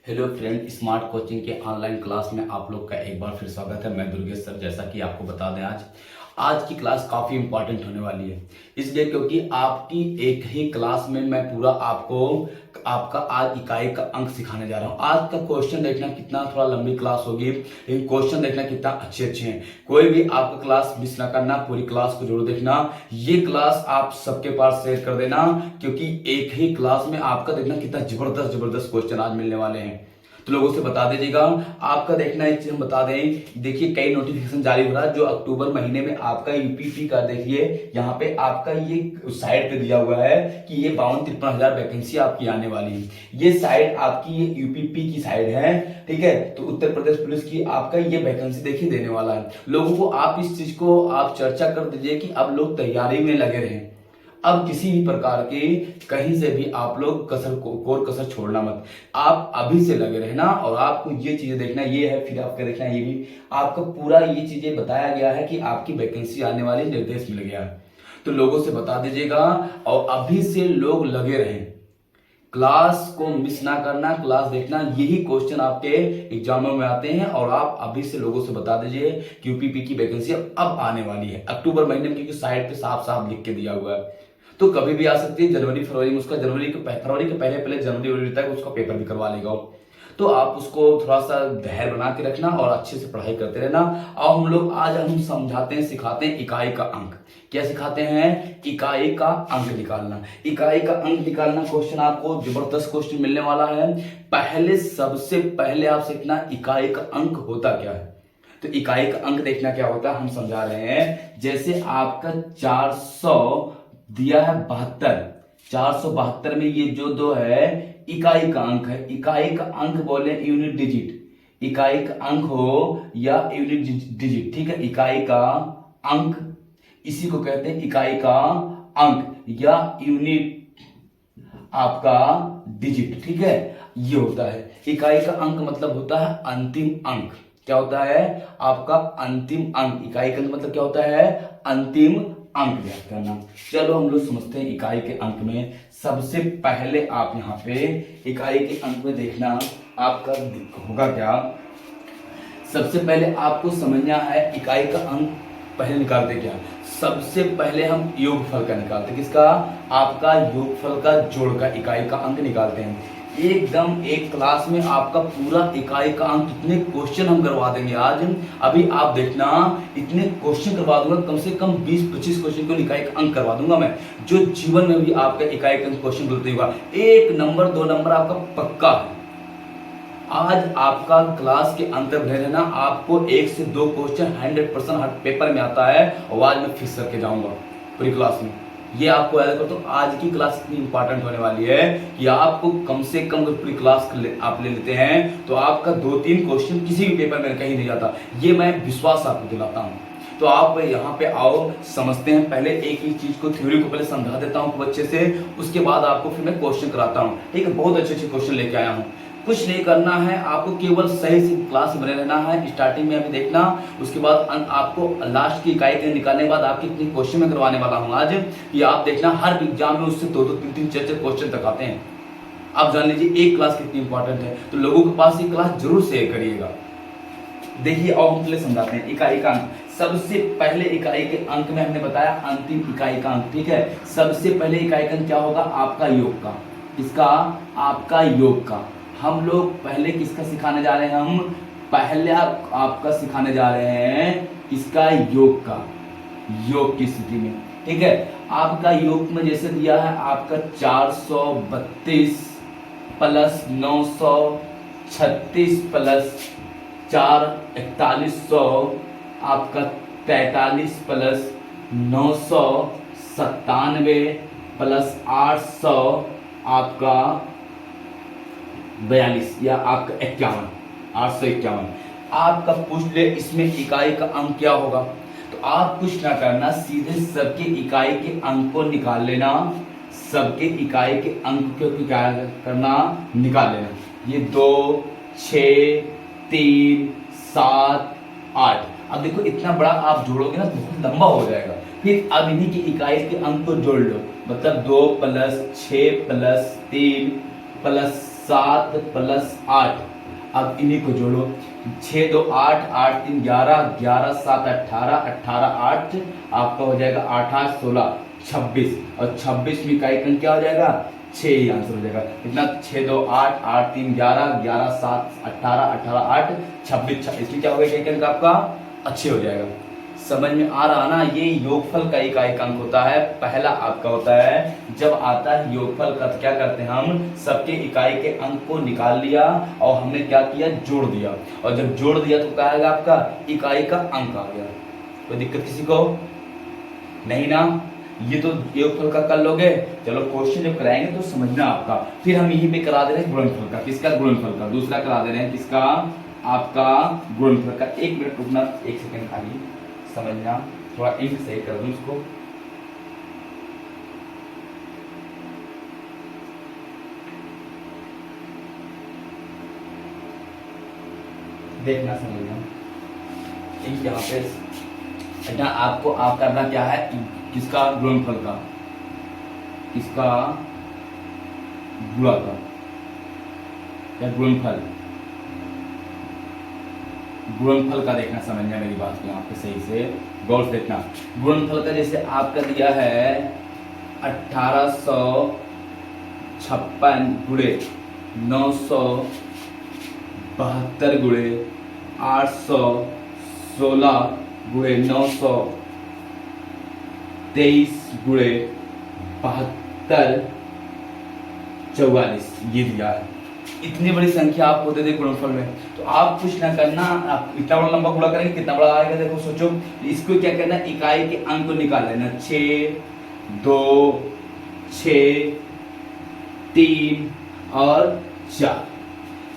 Hello friend, smart coaching के online class में आप लोग का एक बार फिर स्वागत है। मैं दुर्गेश सर। जैसा कि आपको बता दें, आज की क्लास काफ़ी इंपॉर्टेंट होने वाली है, इसलिए क्योंकि आपकी एक ही क्लास में मैं पूरा आपका आज इकाई का अंक सिखाने जा रहा हूँ। आज का क्वेश्चन देखना कितना, थोड़ा लंबी क्लास होगी लेकिन क्वेश्चन देखना कितना अच्छे अच्छे हैं। कोई भी आपका क्लास मिस ना करना, पूरी क्लास को जरूर देखना। ये क्लास आप सबके पास शेयर कर देना, क्योंकि एक ही क्लास में आपका देखना कितना जबरदस्त जबरदस्त क्वेश्चन आज मिलने वाले हैं। तो लोगों से बता दीजिएगा। आपका देखना एक चीज हम बता दें, देखिए कई नोटिफिकेशन जारी हो रहा है जो अक्टूबर महीने में आपका यूपीपी का, देखिए यहाँ पे आपका ये साइड पे दिया हुआ है कि ये 52-53 हजार वैकेंसी आपकी आने वाली है। ये साइड आपकी ये यूपीपी की साइड है, ठीक है। तो उत्तर प्रदेश पुलिस की आपका ये वैकेंसी देखिए देने वाला है। लोगों को आप इस चीज को आप चर्चा कर दीजिए कि अब लोग तैयारी में लगे रहें। अब किसी भी प्रकार की कहीं से भी आप लोग कोर कसर छोड़ना मत। आप अभी से लगे रहना और आपको ये चीजें देखना, ये है फिर आपका देखना, ये भी आपका पूरा ये चीजें बताया गया है कि आपकी वैकेंसी आने वाली निर्देश मिल गया है। तो लोगों से बता दीजिएगा और अभी से लोग लगे रहें, क्लास को मिस ना करना, क्लास देखना। यही क्वेश्चन आपके एग्जामों में आते हैं और आप अभी से लोगों से बता दीजिए कि यूपीपी की वैकेंसी अब आने वाली है अक्टूबर महीने में, क्योंकि साइड पे साफ साफ लिख के दिया हुआ है। तो कभी भी आ सकती है, जनवरी फरवरी में उसका, फरवरी के पहले जनवरी तक उसका पेपर भी करवा लेगा। तो आप उसको थोड़ा सा धैर्य बना के रखना और अच्छे से पढ़ाई करते रहना। और हम समझाते हैं, सिखाते हैं इकाई का अंक। क्या सिखाते हैं? इकाई का अंक निकालना। इकाई का अंक निकालना क्वेश्चन आपको जबरदस्त क्वेश्चन मिलने वाला है। सबसे पहले आप सीखना इकाई का अंक होता क्या है। तो इकाई का अंक देखना क्या होता है हम समझा रहे हैं। जैसे आपका 400 दिया है 72, 472 में ये जो दो है इकाई का अंक है। इकाई का अंक बोले यूनिट डिजिट, इकाई का अंक हो या यूनिट डिजिट, ठीक है। इकाई का अंक इसी को कहते हैं इकाई का अंक या यूनिट आपका डिजिट, ठीक है। ये होता है इकाई का अंक, मतलब होता है अंतिम अंक। क्या होता है? आपका अंतिम अंक। इकाई का अंक मतलब क्या होता है? अंतिम अंक ज्ञात करना। चलो हम लोग समझते हैं इकाई के अंक में। सबसे पहले आप यहाँ पे इकाई के अंक में देखना आपका होगा क्या। सबसे पहले आपको समझना है इकाई का अंक पहले निकालते क्या। सबसे पहले हम योगफल का निकालते। किसका? आपका योगफल का, जोड़ का इकाई का अंक निकालते हैं। एकदम एक क्लास में आपका पूरा इकाई का अंक, कितने क्वेश्चन हम करवा देंगे आज। अभी आप देखना, इतने क्वेश्चन करवा दूंगा, कम से कम 20-25 क्वेश्चन को इकाई का अंक करवा दूंगा मैं, जो जीवन में भी आपका इकाई का क्वेश्चन गलती होगा 1 नंबर 2 नंबर आपका पक्का है। आज आपका क्लास के अंत में रहना, आपको 1 से 2 क्वेश्चन 100% हर पेपर में आता है और आज मैं फिक्स करके जाऊंगा पूरी क्लास में। ये आपको याद कर, तो आज की क्लास इतनी इंपॉर्टेंट होने वाली है कि आपको कम से कम पूरी क्लास आप ले लेते हैं तो आपका 2-3 क्वेश्चन किसी भी पेपर में कहीं नहीं जाता। ये मैं विश्वास आपको दिलाता हूँ। तो आप यहाँ पे आओ, समझते हैं। पहले एक ही चीज को, थ्योरी को पहले समझा देता हूँ अच्छे से, उसके बाद आपको फिर मैं क्वेश्चन कराता हूँ, ठीक है। बहुत अच्छे अच्छे क्वेश्चन लेके आया हूँ। कुछ नहीं करना है आपको, केवल सही से क्लास बने रहना है। स्टार्टिंग में अभी देखना, उसके बाद आपको लास्ट की इकाई के निकालने के बाद आपके कितने क्वेश्चन में करवाने वाला हूं आज, ये आप देखना। हर एग्जाम में उससे 2-2 3-3 4-4 क्वेश्चन तक आते हैं। आप जान लीजिए एक क्लास कितनी इंपॉर्टेंट है। तो लोगों के पास ये क्लास जरूर शेयर करिएगा। देखिए और हम पहले समझाते हैं इकाई का अंक। सबसे पहले इकाई के अंक में हमने बताया अंतिम इकाई का अंक, ठीक है। सबसे पहले इकाई का अंक क्या होगा? आपका योग का। इसका आपका योग का। हम लोग पहले किसका सिखाने जा रहे हैं? हम पहले आपका सिखाने जा रहे हैं इसका योग का, योग की स्थिति में, ठीक है। आपका योग में जैसे दिया है आपका 432 प्लस 936 प्लस 4 4100, आपका 43 प्लस 997 प्लस 800 आपका 42 या आपका 51, 851 आपका पूछ ले। इसमें इकाई का अंक क्या होगा? तो आप कुछ ना करना, सीधे सबके इकाई के अंक को निकाल लेना। सबके इकाई के अंक को क्या करना? निकाल लेना। ये 2 6 3 7 8। अब देखो इतना बड़ा आप जोड़ोगे ना बहुत लंबा हो जाएगा। फिर अब इन्हीं की इकाई के अंक को जोड़ लो, मतलब 2 प्लस 6 प्लस 3 प्लस 7 + 8। अब इन्हीं को जोड़ो, 6 2 8, 8 3 11, 11 7 18, 18 8 आपका हो जाएगा 8 8 16 26, और 26 में इकाई अंक क्या हो जाएगा 6, ही आंसर हो जाएगा। कितना 6 2 8, 8 3 11, 11 7 18, 18 8 26, इसमें क्या हो गया इकाई अंक आपका अच्छे हो जाएगा। समझ में आ रहा ना, ये योगफल का इकाई अंक होता है। पहला आपका होता है जब आता है योगफल का, तो क्या करते हैं हम सबके इकाई के अंक को निकाल लिया और हमने क्या किया जोड़ दिया, और जब जोड़ दिया तो क्या आएगा आपका इकाई का अंक आ गया। कोई दिक्कत किसी को नहीं ना, ये तो योगफल का कर लोगे। चलो क्वेश्चन जब कराएंगे तो समझना आपका। फिर हम यहीं पे करा दे रहे हैं गुणनफल का। किसका गुणनफल का, दूसरा करा दे रहे हैं किसका आपका गुणनफल का। 1 मिनट रुकना, 1 सेकंड खाली समझना, थोड़ा इंक सही कर दूं इसको। देखना समझना इंक यहाँ पे बेटा आपको आप करना क्या है, किसका गुणनफल का, किसका गुणा का या गुणनफल, गुणनफल का देखना समझना मेरी बात को यहाँ पे सही से गौर से देखना। गुणनफल का जैसे आपका दिया है 1856 गुणे 972 गुणे 816 गुणे 923 गुणे 72 44 ये दिया है। इतनी बड़ी संख्या आपको दे दे गुणनफल में, तो आप कुछ ना करना, आप इतना बड़ा लंबा गुणा करेंगे कितना बड़ा आएगा देखो सोचो। इसको क्या करना, इकाई के अंक को निकाल लेना, 6 2 6 3 और 4,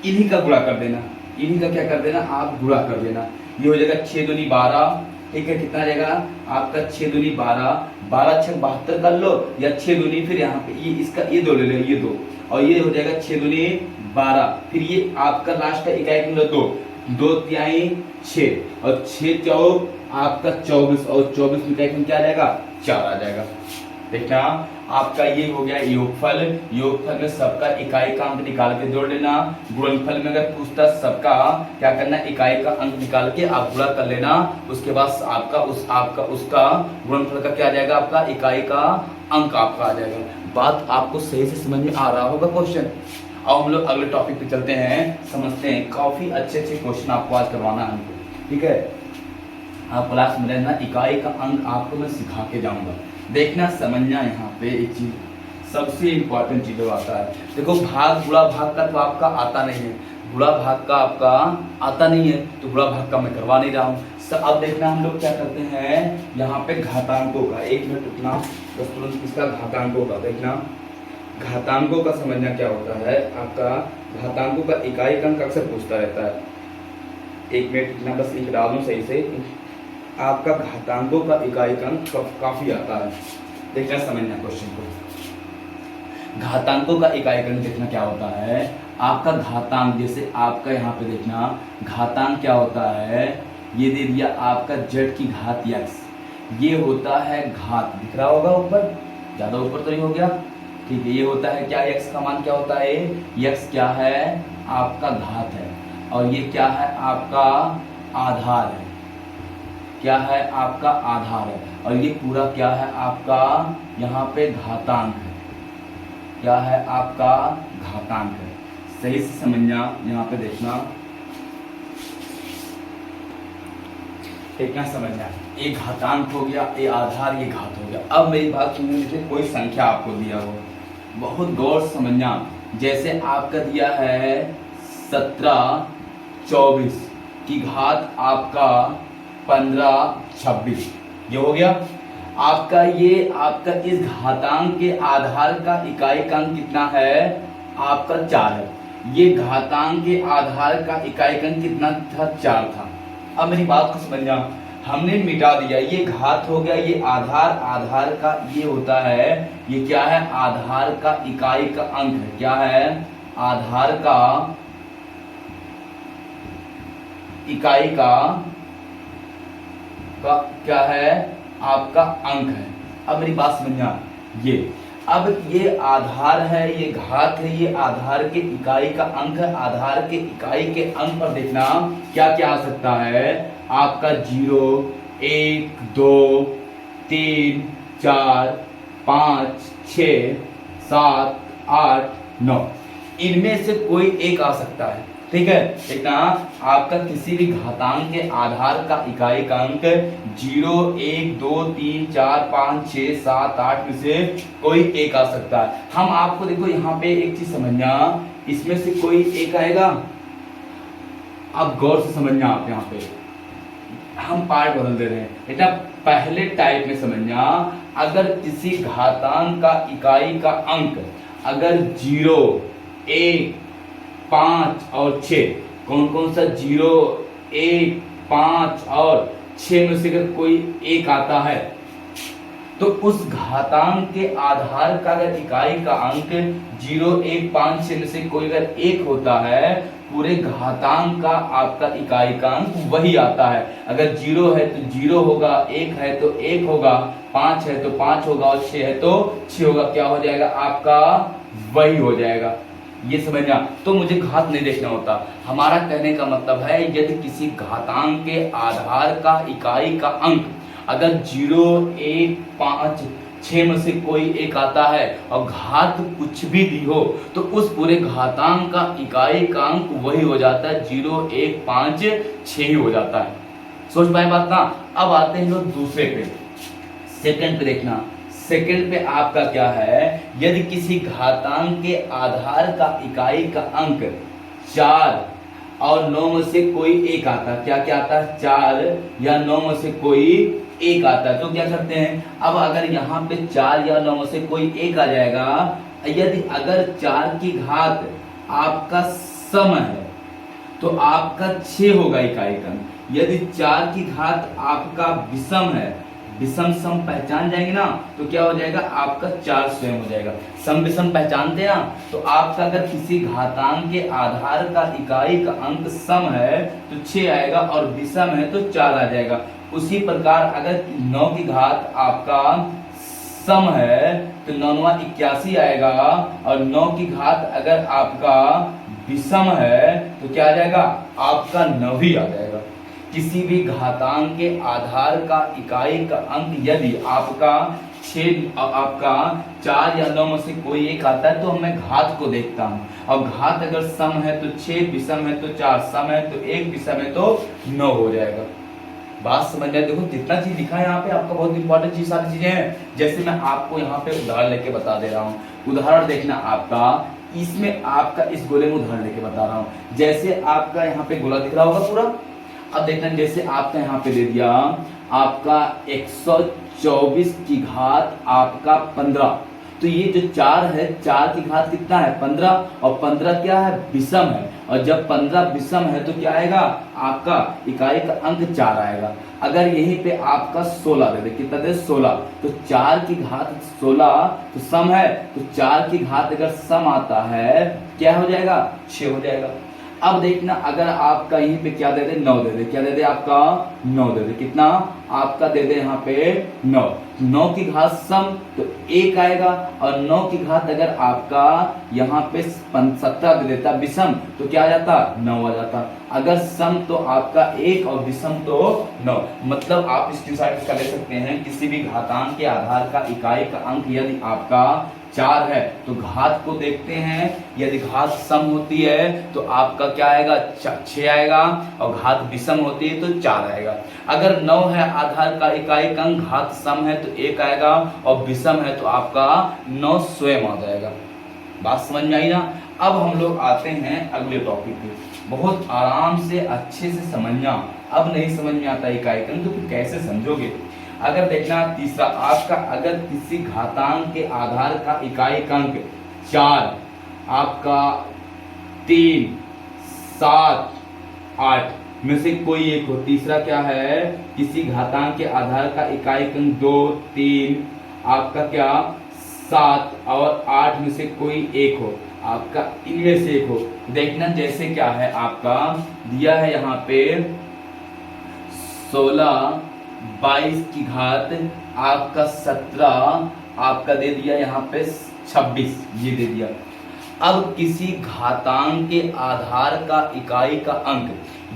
इन्हीं का गुणा कर देना, इन्हीं का क्या कर देना आप गुणा कर देना। ये हो जाएगा 6 दूनी 12, ठीक है, कितना जाएगा आपका 6 दूनी 12, 12 6 72 कर लो, या 6 दूनी फिर यहाँ पे ये इसका ये दो ले लो, ये 2, और ये हो जाएगा 6 दूनी 12, फिर ये आपका लास्ट का इकाई अंक 2 2 तिहाई 6, और 6 चौक आपका 24, और 24 में इकाई अंक क्या आ जाएगा 4 आ जाएगा। देखना आपका ये हो गया योगफल। योगफल में सबका इकाई का अंक निकाल के जोड़ लेना। गुणनफल में अगर पूछता सबका क्या करना, इकाई का अंक निकाल के आप गुणा कर लेना, उसके बाद आपका उसका गुणनफल का क्या आ जाएगा आपका इकाई का अंक आपका आ जाएगा। बात आपको सही से समझ में आ रहा होगा क्वेश्चन। अब हम लोग अगले टॉपिक पे चलते हैं, समझते हैं। काफी अच्छे क्वेश्चन आपको आज करवाना है हमको, ठीक है। आप क्लास में रहना, इकाई का अंक आपको मैं सिखा के जाऊंगा। देखना समझना, यहाँ पे एक चीज सबसे इंपॉर्टेंट चीज आता है, देखो भाग गुणा भाग का तो आपका आता नहीं है, गुणा भाग का आपका आता नहीं है, तो गुणा भाग का मैं करवा नहीं रहा हूँ। अब देखना हम लोग क्या करते हैं यहाँ पे घातांकों का, 1 मिनट रुकना, बस तुरंत इसका घातांकों का देखना। घातांकों का समझना क्या होता है आपका, घातांकों का इकाई अंक अक्सर पूछता रहता है। 1 मिनट रुकना, बस लिख डाल दूं सही से। आपका घातांकों का इकाई अंक काफी आता है, देखना समझना क्वेश्चन को। घातांकों का इकाई अंक देखना क्या होता है आपका घातांक, जैसे आपका यहाँ पे देखना घातांक क्या होता है, ये दे दिया आपका z की घात x, ये होता है घात, दिख रहा होगा ऊपर, ज्यादा ऊपर तो नहीं हो गया, ठीक है। ये होता है क्या, x का मान क्या होता है, x क्या है आपका घात है, और ये क्या है आपका आधार है, क्या है आपका आधार है, और ये पूरा क्या है आपका यहाँ पे घातांक है, क्या है आपका घातांक है। सही से समझना, यहाँ पे देखना समझना, ये घातांक हो गया, ये आधार, ये घात हो गया। अब मेरी बात सुनने, जैसे कोई संख्या आपको दिया हो, बहुत गौर से समझना। जैसे आपका दिया है 17 24 की घात आपका 15 26, ये हो गया आपका। ये आपका इस घातांक के आधार का इकाई अंक कितना है आपका 4 है। ये घातांक के आधार का इकाई अंक कितना था 4 था। अब मेरी बात को समझना, हमने मिटा दिया, ये घात हो गया, ये आधार, आधार का ये होता है, ये क्या है आधार का इकाई का अंक है, क्या है आधार का इकाई का क्या है आपका अंक है। अब मेरी बात समझना, ये अब ये आधार है, ये घात है, ये आधार के इकाई का अंक है। आधार के इकाई के अंक पर देखना क्या क्या आ सकता है आपका 0, 1, 2, 3, 4, 5, 6, 7, 8, 9, इनमें से कोई एक आ सकता है। ठीक है, देखना आपका किसी भी घातांक के आधार का इकाई का अंक 0, 1, 2, 3, 4, 5, 6, 7, 8 में से कोई एक आ सकता है। हम आपको देखो यहाँ पे एक चीज समझना, इसमें से कोई एक आएगा। अब गौर से समझना, आप यहाँ पे हम पार्ट बदल दे रहे हैं बेटा। पहले टाइप में समझना, अगर किसी घातांक का इकाई का अंक अगर 0, 1, 5 और 6, कौन कौन सा 0, 1, 5 और 6 में से अगर कोई एक आता है तो उस घातांक के आधार का अगर इकाई का अंक 0, 1, 5, 6 में से कोई अगर एक होता है, पूरे घातांक का आपका इकाई का अंक वही आता है। अगर 0 है तो 0 होगा, 1 है तो 1 होगा, 5 है तो 5 होगा और 6 है तो 6 होगा। क्या हो जाएगा आपका? वही हो जाएगा। ये समझना, तो मुझे घात नहीं देखना होता। हमारा कहने का मतलब है यदि किसी घातांक के आधार का इकाई का अंक अगर 0, 1, 5, 6 में से कोई एक आता है और घात कुछ भी दी हो तो उस पूरे घातांक का इकाई का अंक वही हो जाता है, 0, 1, 5, 6 ही हो जाता है। सोच पाए बात ना। अब आते हैं लोग दूसरे पे, सेकंड पे देखना। सेकंड पे आपका क्या है, यदि किसी घातांक के आधार का इकाई का अंक 4 और 9 में से कोई एक आता है, क्या क्या आता है? 4 या 9 में से कोई एक आता है, तो क्या करते हैं? अब अगर यहाँ पे 4 या 9 में से कोई एक आ जाएगा, यदि अगर 4 की घात आपका सम है तो आपका 6 होगा इकाई का। यदि 4 की घात आपका विषम है, विषम सम पहचान जाएंगे ना, तो क्या हो जाएगा आपका 4 स्वयं हो जाएगा। सम विषम पहचानते हैं ना, तो आपका अगर किसी घातांक के आधार का इकाई का अंक सम है तो 6 आएगा और विषम है तो 4 आ जाएगा। उसी प्रकार अगर 9 की घात आपका सम है तो 9 81 आएगा और 9 की घात अगर आपका विषम है तो क्या आ जाएगा आपका 9 ही आ जाएगा। किसी भी घातांक के आधार का इकाई का अंक यदि आपका 6 आपका 4 या 9 में से कोई एक आता है तो मैं घात को देखता हूँ, और घात अगर सम है तो 6, विषम है तो 4, सम है तो 1, विषम है तो 9 हो जाएगा। बात समझ में? देखो जितना चीज लिखा है यहाँ पे आपका बहुत इंपॉर्टेंट चीज, सारी चीजें हैं। जैसे मैं आपको यहाँ पे उदाहरण लेके बता दे रहा हूँ, उदाहरण देखना आपका, इसमें आपका इस गोले में उदाहरण लेके बता रहा हूँ। जैसे आपका यहाँ पे गोला दिख रहा होगा पूरा, अब देखना जैसे आपका यहाँ पे दे दिया आपका 124 की घात आपका 15, तो ये जो 4 है, 4 की घात कितना है 15, और 15 क्या है विषम है, और जब 15 विषम है तो क्या आएगा आपका इकाई का अंक 4 आएगा। अगर यहीं पे आपका 16 दे दे, कितना दे 16, तो 4 की घात 16 तो सम है, तो 4 की घात अगर सम आता है क्या हो जाएगा 6 हो जाएगा। अब देखना अगर आपका यहीं पे क्या दे दे 9 दे दे, क्या दे दे आपका 9 दे दे, कितना आपका दे दे यहाँ पे 9, 9 की घात सम तो 1 आएगा, और 9 की घात अगर आपका यहाँ पे 17 दे देता विषम तो क्या आ जाता 9 आ जाता। अगर सम तो आपका 1 और विषम तो 9, मतलब आप स्क्रीनशॉट इसका ले सकते हैं। किसी भी घातांक के आधार का इकाई का अंक यदि आपका 4 है तो घात को देखते हैं, यदि घात सम होती है तो आपका क्या आएगा 6 आएगा, और घात विषम होती है तो 4 आएगा। अगर 9 है आधार का इकाई का अंक, घात सम है तो 1 आएगा और विषम है तो आपका 9 स्वयं आ जाएगा। बात समझ में आई ना। अब हम लोग आते हैं अगले टॉपिक पे, बहुत आराम से अच्छे से समझना। अब नहीं समझ में आता इकाई का अंक तो फिर कैसे समझोगे। अगर देखना तीसरा आपका, अगर किसी घातांक के आधार का इकाई का अंक 4 आपका 3, 7, 8 में से कोई एक हो। तीसरा क्या है, किसी घातांक के आधार का इकाई का अंक 2, 3 आपका क्या 7 और 8 में से कोई एक हो, आपका इनमें से एक हो। देखना जैसे क्या है आपका दिया है यहाँ पे 16, 22 की घात आपका 17 आपका दे दिया यहाँ पे 26, ये दे दिया। अब किसी घातांक के आधार का इकाई का अंक,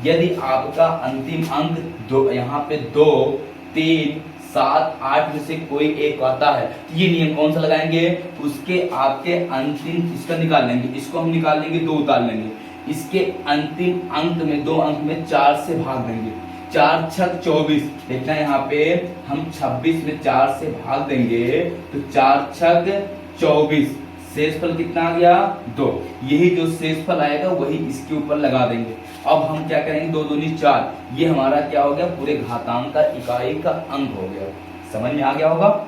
यदि आपका अंतिम अंक दो, यहाँ पे 2, 3, 7, 8 में से कोई एक आता है, तो ये नियम कौन सा लगाएंगे, उसके आपके अंतिम इसका निकाल लेंगे, इसको हम निकाल लेंगे, 2 उतार लेंगे, इसके अंतिम अंक में 2 अंक में 4 से भाग देंगे, 4 छक 24। देखना यहाँ पे हम 26 में 4 से भाग देंगे तो 4 छक 24, शेषफल कितना आ गया 2। यही जो शेषफल आएगा वही इसके ऊपर लगा देंगे। अब हम क्या करेंगे, 2 दूनी 4, ये हमारा क्या हो गया, पूरे घातांक का इकाई का अंक हो गया। समझ में आ गया होगा।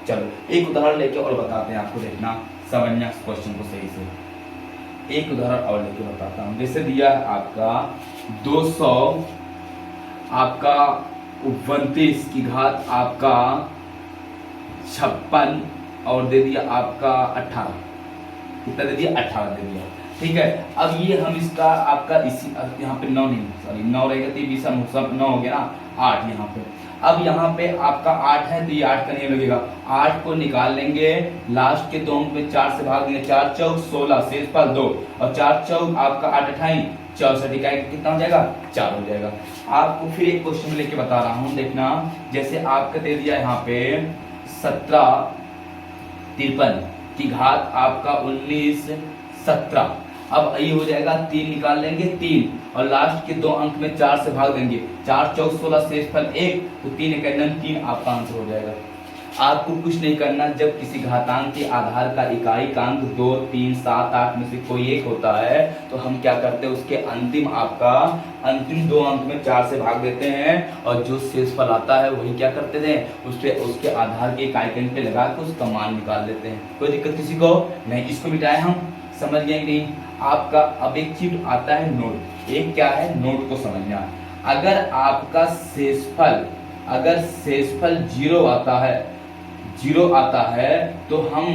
चलो एक उदाहरण लेके और बताते हैं आपको, देखना समझना क्वेश्चन को सही से। एक उदाहरण और लेके बताता हूँ। जैसे दिया है आपका 200 आपका 29 की घात आपका 56 और दे दिया आपका 18, कितना दे दिया 18 दे दिया। ठीक है, अब ये हम इसका आपका इसी यहाँ पे 9 नहीं, सॉरी 9 रहेगा तो ये सब 9 हो गया ना, 8 यहाँ पे। अब यहाँ पे आपका 8 है तो ये 8 का नियम लगेगा, 8 को निकाल लेंगे, लास्ट के 2 अंक में 4 से भाग देंगे, 4 चौक 16, शेषफल 2 और 4 चौक आपका 8 28 64, इकाई कितना हो जाएगा 4 हो जाएगा। आपको फिर एक क्वेश्चन लेके बता रहा हूँ, देखना जैसे आपका दे दिया यहाँ पे 17 53 की घात आपका 19 17। अब ये हो जाएगा 3 निकाल लेंगे 3 और लास्ट के 2 अंक में 4 से भाग देंगे, 4 चौक 16 शेषफल 1 तो 3 एकम 3 आपका आंसर हो जाएगा। आपको कुछ नहीं करना, जब किसी घातांक के आधार का इकाई का अंक 2, 3, 7, 8 में से कोई एक होता है तो हम क्या करते हैं, उसके अंतिम 2 अंक में 4 से भाग देते हैं और जो शेषफल आता है वही क्या करते थे, उसके आधार के इकाई के अंक पे लगा के उसका मान निकाल देते हैं। कोई दिक्कत किसी को नहीं, इसको मिटाए हम, समझ गए नहीं। आपका अब एक चीज आता है नोट, एक क्या है नोट को समझना। अगर आपका शेषफल 0 आता है तो हम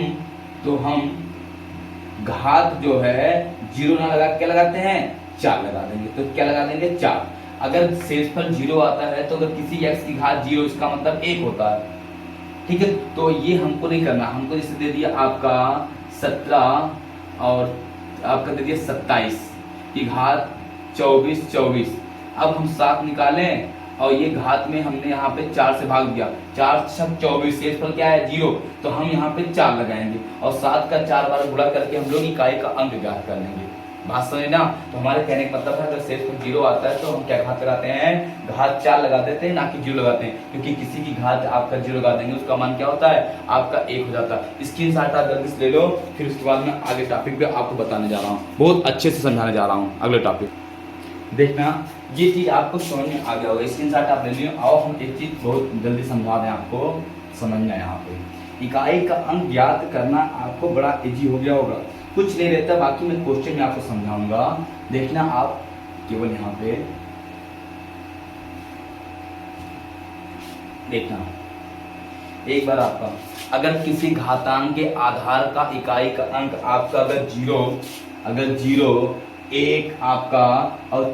घात जो है 0 ना लगा क्या लगाते हैं 4 लगा देंगे, तो क्या लगा देंगे 4। अगर शेषफल 0 आता है तो अगर किसी x की घात 0 इसका मतलब 1 होता है। ठीक है, तो ये हमको नहीं करना, हमको इसे दे दिया आपका 17 और आपका दे दिया 27 की घात 24। अब हम 7 निकालें और ये घात में हमने यहाँ पे 4 से भाग दिया, 4 छक 24, शेषफल क्या है 0, तो हम यहाँ पे 4 लगाएंगे और 7 का 4 बार गुणा करके हम लोग इकाई का अंक ज्ञात कर लेंगे। बात समझे ना। तो हमारे कहने का मतलब है अगर शेषफल 0 आता है तो हम क्या घात लगाते हैं, घात 4 लगा देते हैं, ना कि 0 लगाते हैं, क्योंकि किसी की घात आपका 0 लगा देंगे उसका मान क्या होता है आपका 1 हो जाता है। स्क्रीनशॉट आप जल्दी से ले लो, फिर उसके बाद मैं आगे टॉपिक पे आपको बताने जा रहा हूँ, बहुत अच्छे से समझाने जा रहा हूँ अगले टॉपिक। देखना ये चीज आपको समझ में आ गया होगा, स्क्रीनशॉट आप ले लियो। आओ हम एक चीज बहुत जल्दी समझा दें आपको, समझना यहाँ पे इकाई का अंक ज्ञात करना आपको बड़ा इजी हो गया होगा, कुछ नहीं रहता, बाकी मैं क्वेश्चन में आपको समझाऊंगा। देखना आप केवल यहाँ पे देखना एक बार आपका अगर किसी घातांक के आधार का इकाई का अंक आपका अगर 0 1 आपका और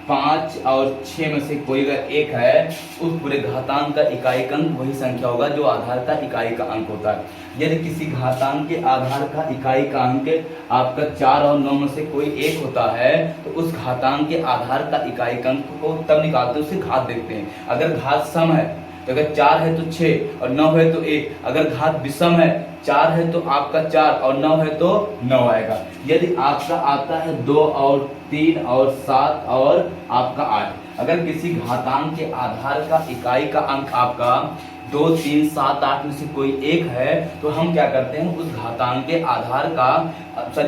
5 और 6 में से कोई अगर एक है, उस पूरे घातांक का इकाई का अंक वही संख्या होगा जो आधार का इकाई का अंक होता है। यदि किसी घातांक के आधार का इकाई का अंक आपका 4 और 9 में से कोई एक होता है तो उस घातांक के आधार का इकाई का अंक को तब निकालते हैं, उसे घात देखते हैं। अगर घात सम है तो अगर 4 है तो 6 और 9 है तो 1, अगर घात विषम है 4 है तो आपका 4 और 9 है तो 9 आएगा। यदि आपका आता है 2 और 3 और 7 और आपका 8, अगर किसी घातांक के आधार का इकाई का अंक आपका 2, 3, 7, 8 में से कोई एक है तो हम क्या करते हैं, उस घातांक के आधार का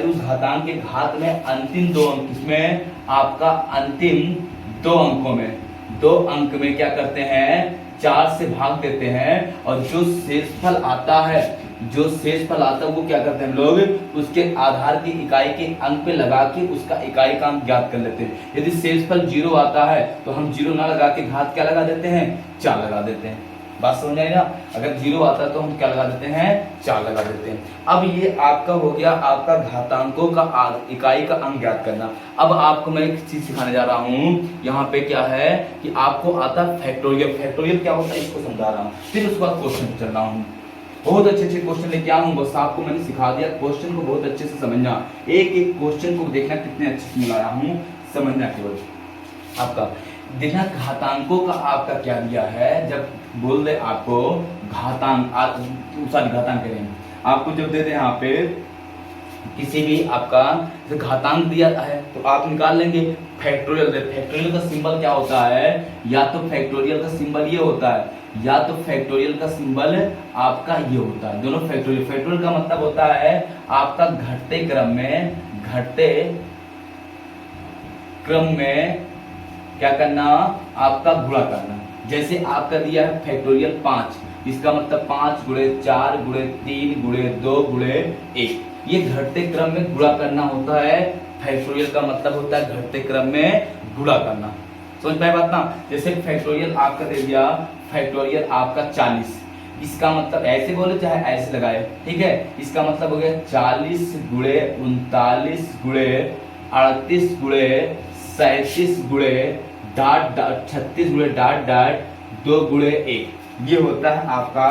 उस घातांक के घात में अंतिम 2 अंक, इसमें आपका अंतिम 2 अंकों में 2 अंक में क्या करते हैं 4 से भाग देते हैं और जो शेषफल आता है वो क्या करते हैं हम लोग उसके आधार की इकाई के अंक पे लगा के उसका इकाई का अंक ज्ञात कर लेते हैं। यदि शेषफल 0 आता है तो हम 0 ना लगा के घात क्या लगा देते हैं 4 लगा देते हैं। बात समझ आई ना। अगर 0 आता है तो हम क्या लगा देते हैं 4 लगा देते हैं। अब ये आपका हो गया आपका घातांकों का इकाई का अंक ज्ञात करना। अब आपको मैं एक चीज सिखाने जा रहा हूँ, यहाँ पे क्या है कि आपको आता फैक्टोरियल। फैक्टोरियल क्या होता है इसको समझा रहा हूँ, फिर उसके बाद क्वेश्चन चल रहा हूँ। बहुत अच्छे अच्छे क्वेश्चन लेके आऊँ, बस आपको मैंने सिखा दिया क्वेश्चन को बहुत अच्छे से समझना, एक एक क्वेश्चन को देखना कितने अच्छे से मिलाया हूँ, समझना केवल आपका देखना। घातांकों का आपका क्या दिया है, जब बोल दे आपको घातांक घातांक करें आपको, जब दे दे यहाँ पे किसी भी आपका घातांक दिया है तो आप निकाल लेंगे फैक्टोरियल। फैक्टोरियल का सिंबल क्या होता है, या तो फैक्टोरियल का सिंबल ये होता है, या तो फैक्टोरियल का सिंबल आपका ये होता है, दोनों फैक्टोरियल। फैक्टोरियल का मतलब होता है आपका घटते क्रम में क्या करना, आपका गुणा करना। जैसे आपका दिया है फैक्टोरियल 5, इसका मतलब 5 गुणे 4 गुणे 3 गुणे 2 गुणे 1, ये घटते क्रम में गुणा करना होता है। फैक्टोरियल का मतलब होता है घटते क्रम में गुणा करना, समझ पाए बात ना। जैसे फैक्टोरियल आपका दे दिया, फैक्टोरियल आपका 40, इसका मतलब ऐसे बोले चाहे ऐसे लगाए, ठीक है। इसका मतलब हो गया 40 गुणे 39 गुणे 38 गुणे 37 गुणे डाट 36 गुणे डाट 2 गुणे 1, ये होता है आपका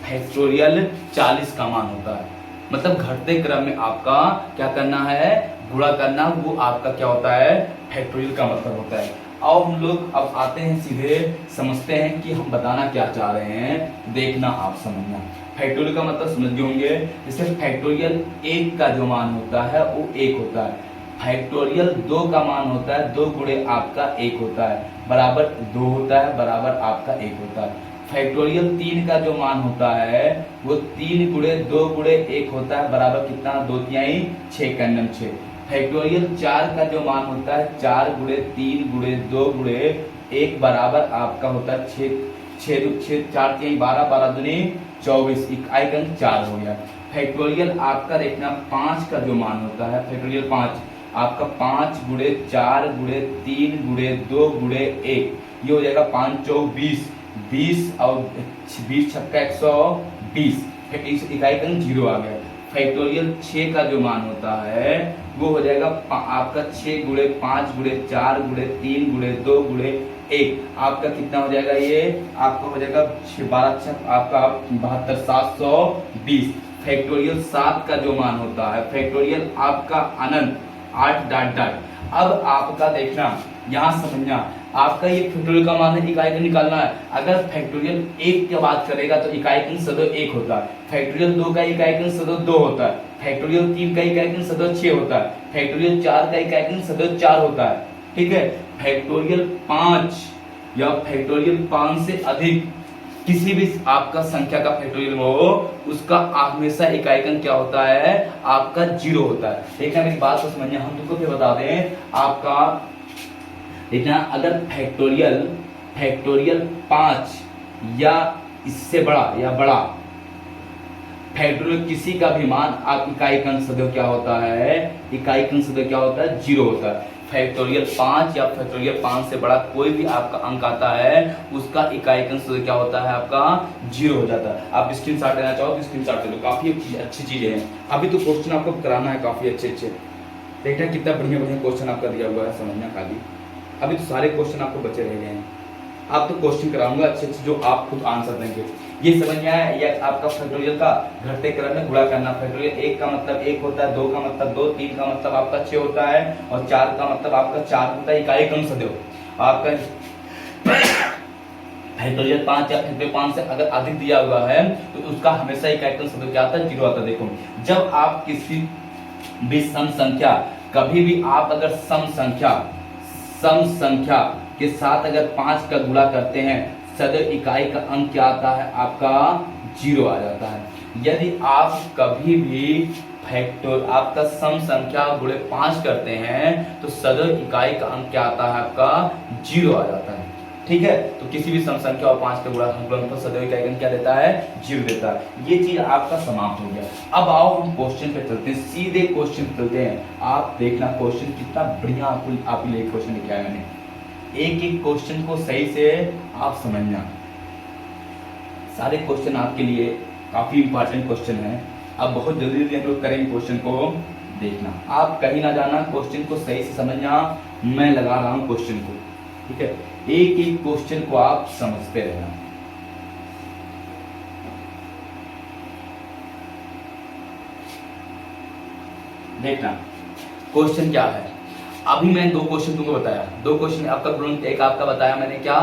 फैक्टोरियल 40 का मान होता है। मतलब घटते क्रम में आपका क्या करना है, गुणा करना, वो आपका क्या होता है, फैक्टोरियल का मतलब होता है। और हम लोग अब आते हैं सीधे समझते हैं कि हम बताना क्या चाह रहे हैं, देखना आप समझना। फैक्टोरियल का मतलब समझ गए होंगे। जैसे फैक्टोरियल 1 का जो मान होता है वो 1 होता है, फैक्टोरियल 2 का मान होता है 2 गुणे आपका 1 होता है, बराबर 2 होता है, बराबर आपका 1 होता है। फैक्टोरियल 3 का जो मान होता है वो 3 गुणे 2 गुणे 1 होता है, बराबर कितना, 2 तिहाई 6 का 6। फैक्टोरियल 4 का जो मान होता है 4 गुणे 3 गुणे 2 गुणे 1 बराबर आपका होता है 6 4 तिहाई 12 12 दूनी 24, इकाई अंक 4 हो गया। फैक्टोरियल आपका देखना 5 का जो मान होता है, फैक्टोरियल 5 आपका 5 गुणे 4 गुणे 3 गुणे 2 गुणे 1, ये हो जाएगा 5 चौक 20, 20 और 20 छक्का 120, इकाई अंक 0 आ गया। फैक्टोरियल 6 का जो मान होता है वो हो जाएगा आपका 6 गुणे 5 गुणे 4 गुणे 3 गुणे 2 गुणे 1, आपका कितना हो जाएगा, ये आपका हो जाएगा 12 आपका 72 720। फैक्टोरियल 7 का जो मान होता है, फैक्टोरियल आपका अनंत 8 डाट डाट। अब आपका देखना यहाँ समझना, आपका ये फैक्टोरियल का मान है, इकाई का निकालना है। अगर फैक्टोरियल 1 की बात करेगा तो इकाई का सदैव 1 होता है, फैक्टोरियल 2 का इकाई का सदैव 2 होता है, फैक्टोरियल 3 का इकाई का सदैव 6 होता है, फैक्टोरियल 4 का इकाई का सदैव 4 होता है, ठीक है। फैक्टोरियल 5 या फैक्टोरियल 5 से अधिक किसी भी आपका संख्या का फैक्टोरियल हो, उसका हमेशा इकाई अंक क्या होता है, आपका 0 होता है। देखना मेरी बात को समझिए, हम तुमको फिर बता दें आपका देखना, अगर फैक्टोरियल 5 या इससे बड़ा फैक्टोरियल किसी का भी मान, आप इकाई अंक सदैव क्या होता है, इकाई अंक सदैव क्या होता है, 0 होता है। फैक्टोरियल 5 या फैक्टोरियल 5 से बड़ा कोई भी आपका अंक आता है, उसका इकाई अंक सदैव क्या होता है, आपका 0 हो जाता है। आप स्क्रीनशॉट लेना चाहो तो स्क्रीनशॉट ले लो, काफी अच्छी चीजें हैं। अभी तो क्वेश्चन आपको कराना है काफी अच्छे देखना कितना बढ़िया क्वेश्चन आपका दिया हुआ है, समझना खाली। अभी तो सारे क्वेश्चन आपको बचे रह गए हैं, आप तो क्वेश्चन कराऊंगा अच्छे जो आप खुद आंसर देंगे। ये समझ में आया, ये आपका फैक्टोरियल का घटते क्रम में गुणा करना। फैक्टोरियल 1 का मतलब 1 होता है, 2 का मतलब 2, 3 का मतलब आपका 6 होता है, और 4 का मतलब आपका 4 होता है, इकाई अंक सदैव आपका फैक्टोरियल 5 या फैक्टोरियल 5 से अगर अधिक दिया हुआ है तो उसका हमेशा इकाई अंक सदैव क्या आता है, 0 आता है। देखो, जब आप किसी भी सम संख्या, कभी भी आप अगर सम संख्या के साथ अगर 5 का गुणा करते हैं, सदैव इकाई का अंक क्या आता है, आपका 0 आ जाता है। यदि आप कभी भी आपका सम संख्या गुणे 5 करते हैं तो सदैव इकाई का अंक क्या आता है, आपका 0 आ जाता है, ठीक है। तो किसी भी सम संख्या और 5 का गुणनफल सदैव इकाई का अंक क्या देता है, 0 देता है। ये चीज आपका समाप्त हो गया। अब आओ हम क्वेश्चन पे चलते हैं, सीधे क्वेश्चन पे चलते हैं। आप देखना क्वेश्चन कितना बढ़िया आपके लिए क्वेश्चन लिखा है मैंने, एक एक क्वेश्चन को सही से आप समझना। सारे क्वेश्चन आपके लिए काफी इंपॉर्टेंट क्वेश्चन है। अब बहुत जल्दी हम लोग करेंगे क्वेश्चन को, देखना आप कहीं ना जाना, क्वेश्चन को सही से समझना। मैं लगा रहा हूं क्वेश्चन को, ठीक है, एक एक क्वेश्चन को आप समझते रहना। देखना क्वेश्चन क्या है। अभी मैं दो क्वेश्चन तुमको बताया, दो क्वेश्चन आपका गुणन, एक आपका बताया मैंने क्या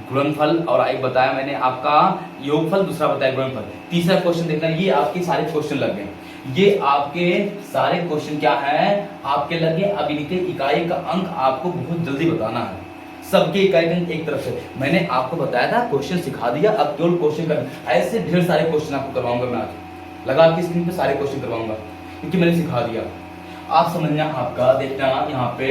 गुणनफल, और एक बताया मैंने आपका योगफल, दूसरा बताया गुणनफल। तीसरा क्वेश्चन देखना, ये आपके सारे क्वेश्चन लग गए, ये आपके सारे क्वेश्चन क्या है आपके लगे। अब इनके इकाई का अंक आपको बहुत जल्दी बताना है, सबके इकाई का अंक एक तरफ से। मैंने आपको बताया था क्वेश्चन सिखा दिया, अब केवल क्वेश्चन करना। ऐसे ढेर सारे क्वेश्चन आपको करवाऊंगा मैं आज, लगा के स्क्रीन पे सारे क्वेश्चन करवाऊंगा क्योंकि मैंने सिखा दिया। आप समझना, आपका देखना यहाँ पे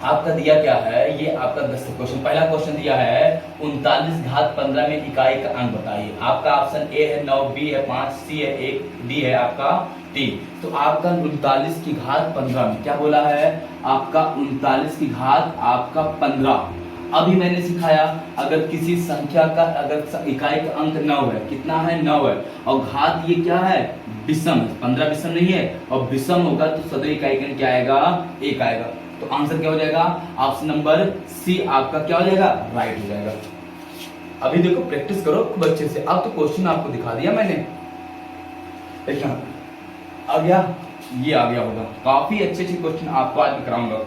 आपका दिया क्या है, ये आपका 10 क्वेश्चन। पहला क्वेश्चन दिया है 39 घात 15 में इकाई का अंक बताइए। आपका ऑप्शन ए है 9, बी है 5, सी है 1, डी है आपका 3। तो आपका 39 की घात 15 में क्या बोला है, आपका 39 की घात आपका 15। अभी मैंने सिखाया अगर किसी संख्या का अगर इकाई का अंक 9 है, कितना है 9 है, और घात ये क्या है विषम है, 15 विषम नहीं है, और विषम होगा तो सदैव इकाई का अंक क्या आएगा 1 आएगा। तो आंसर क्या हो जाएगा, ऑप्शन नंबर सी आपका क्या हो जाएगा राइट हो जाएगा। अभी देखो प्रैक्टिस करो खूब अच्छे से। अब तो क्वेश्चन आपको दिखा दिया मैंने, देखना आ गया, ये आ गया होगा। काफी अच्छे अच्छे क्वेश्चन आपको आज मैं कराऊंगा,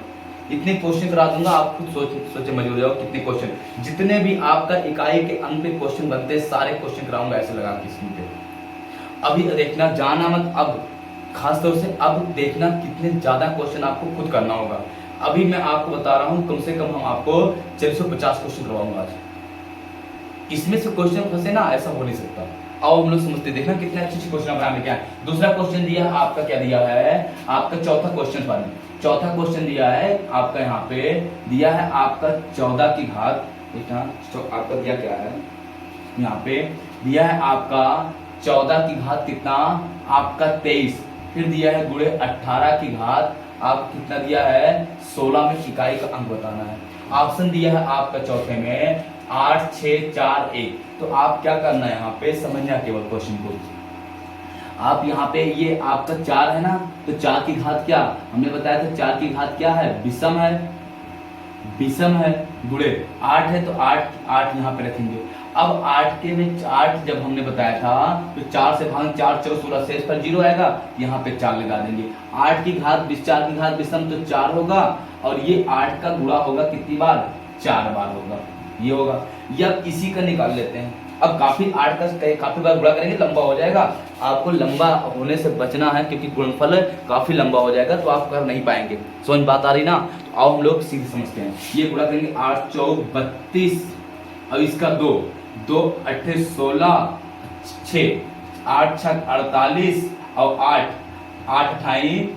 इतने क्वेश्चन करा दूंगा आप खुद सोचे मजे हो जाओ कितने क्वेश्चन। जितने भी आपका इकाई के अंक पे क्वेश्चन बनते हैं सारे क्वेश्चन कराऊंगा ऐसे लगा के स्क्रीन पे। अभी देखना जाना मत, अब खास तौर से अब देखना कितने ज्यादा क्वेश्चन आपको खुद करना होगा। अभी मैं आपको बता रहा हूं कम से कम हम आपको 450 क्वेश्चन करवाऊंगा आज। इसमें से क्वेश्चन फंसे ना, ऐसा हो नहीं सकता। आओ हम लोग समझते, देखना कितने अच्छे अच्छे क्वेश्चन बनाने क्या है। दूसरा क्वेश्चन दिया आपका क्या दिया है, आपका चौथा क्वेश्चन पर चौथा क्वेश्चन दिया है आपका यहाँ पे दिया है आपका 14 की घात, देखना आपका दिया क्या है यहाँ पे दिया है आपका 14 की घात कितना आपका 23, फिर दिया है गुणे 18 की घात आप कितना दिया है 16 में इकाई का अंक बताना है। ऑप्शन दिया है आपका चौथे में 8, 6, 4, 1। तो आप क्या करना है यहाँ पे समझना केवल क्वेश्चन को। आप यहाँ पे ये आपका 4 है ना, तो 4 की घात क्या हमने बताया था, 4 की घात क्या है विषम है, विषम है, गुणे 8 है तो 8 यहाँ पे रखेंगे। अब 8 के में 8 जब हमने बताया था तो 4 से भाग 4 4 16 शेष पर 0 आएगा, यहाँ पे 4 लगा देंगे। 8 की घात 4 की घात विषम तो 4 होगा, और ये 8 का गुणा होगा कितनी बार 4 बार होगा, ये होगा। या इसी का निकाल लेते हैं, अब काफी 8 का काफी बार गुणा करेंगे लंबा हो जाएगा, आपको लंबा होने से बचना है क्योंकि गुणनफल काफी लंबा हो जाएगा तो आप कर नहीं पाएंगे। समझ बात आ रही ना, तो आओ हम लोग सीधे समझते हैं। ये गुणा करेंगे 8 चौक 32, अब इसका 2 2 8 16 6 8 6 48 और 8 8 28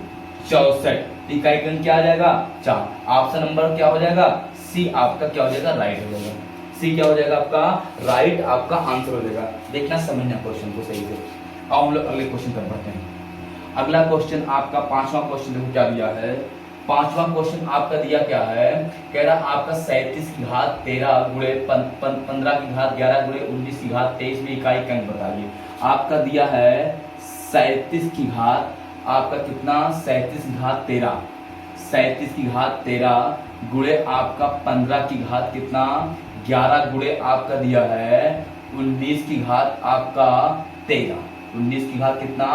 64, इकाई का क्या आ जाएगा 4। ऑप्शन नंबर क्या हो जाएगा सी आपका क्या हो जाएगा राइट हो जाएगा। सी क्या हो जाएगा आपका राइट आपका आंसर हो जाएगा। देखना समझना क्वेश्चन को सही से। अब हम लोग अगले क्वेश्चन कर पढ़ते हैं। अगला क्वेश्चन आपका 5वां क्वेश्चन देखो क्या दिया है। 5वां क्वेश्चन आपका दिया क्या है, कह रहा आपका 37 की घात 13 गुणे 15 की घात 11 गुणे 19 की घात 23 में इकाई का अंक बताइए। आपका दिया है 37 की घात आपका कितना 37 की घात 13, 37 की घात 13 गुणे आपका 15 की घात कितना 11 गुणे आपका दिया है 19 की घात आपका 13, 19 की घात कितना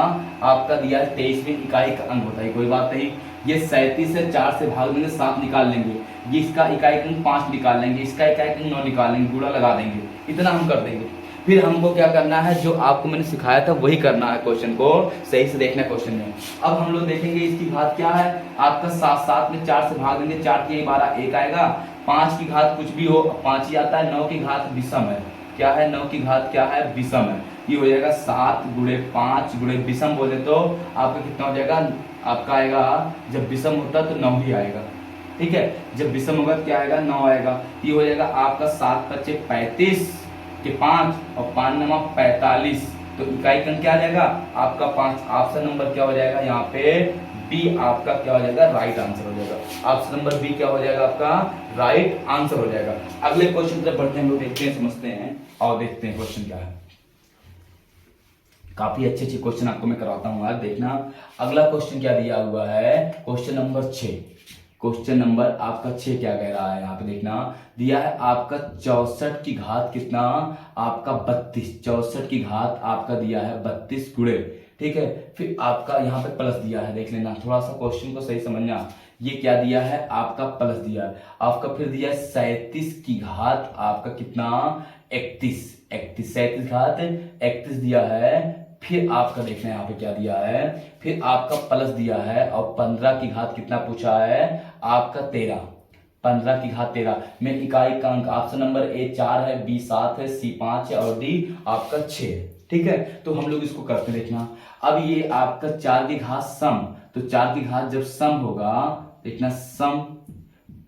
आपका दिया है 23 में इकाई का अंक बताइए। कोई बात नहीं, ये 37 से 4 से भाग देंगे 7 निकाल लेंगे, ये इसका इकाई का अंक 5 निकाल लेंगे, इसका इकाई का अंक 9 निकाल लेंगे, गुणा लगा देंगे, इतना हम कर देंगे। फिर हमको क्या करना है, जो आपको मैंने सिखाया था वही करना है, क्वेश्चन को सही से देखना क्वेश्चन में। अब हम लोग देखेंगे इसकी घात क्या है, आपका 7 में 4 से भाग देंगे, 4 के 12 1 आएगा, 5 की घात कुछ भी हो 5 ही आता है, 9 की घात विषम है, क्या है 9 की घात क्या है विषम है, ये हो जाएगा 7 गुणे 5 गुणे विषम बोले तो आपका कितना हो जाएगा, आपका आएगा जब विषम होता तो 9 ही आएगा, ठीक है, जब विषम होगा तो क्या आएगा 9 आएगा। ये हो जाएगा आपका 7 × 5 35 के 5 और 5 9 45, तो इकाई का क्या आ जाएगा आपका 5। ऑप्शन नंबर क्या हो जाएगा यहाँ पे बी आपका क्या हो जाएगा राइट आंसर हो जाएगा। ऑप्शन नंबर बी क्या हो जाएगा आपका राइट आंसर हो जाएगा। अगले क्वेश्चन तरफ बढ़ते हैं, हम लोग देखते हैं समझते हैं और देखते हैं क्वेश्चन क्या है। काफी अच्छे अच्छे क्वेश्चन आपको मैं करवाता हूँ आज, देखना। अगला क्वेश्चन क्या दिया हुआ है, क्वेश्चन नंबर 6। क्वेश्चन नंबर आपका 6 क्या कह रहा है यहाँ पे देखना, दिया है आपका 64 की घात कितना आपका 32, 64 की घात आपका दिया है 32 गुणे, ठीक है। फिर आपका यहाँ पे प्लस दिया है, देख लेना, थोड़ा सा क्वेश्चन को सही समझना। ये क्या दिया है आपका, प्लस दिया है आपका। फिर दिया है 37 की घात आपका कितना, 31, 37 घात 31 दिया है। फिर आपका देखना यहाँ पे क्या दिया है, फिर आपका प्लस दिया है, और 15 की घात कितना पूछा है आपका 13, 15 की घात 13 में इकाई का अंक ऑप्शन नंबर ए 4 है, बी 7 है, सी 5 है और डी आपका 6 है। ठीक है, तो हम लोग इसको करते देखना। अब ये आपका 4 की घात सम, तो 4 की घात जब सम होगा, देखना सम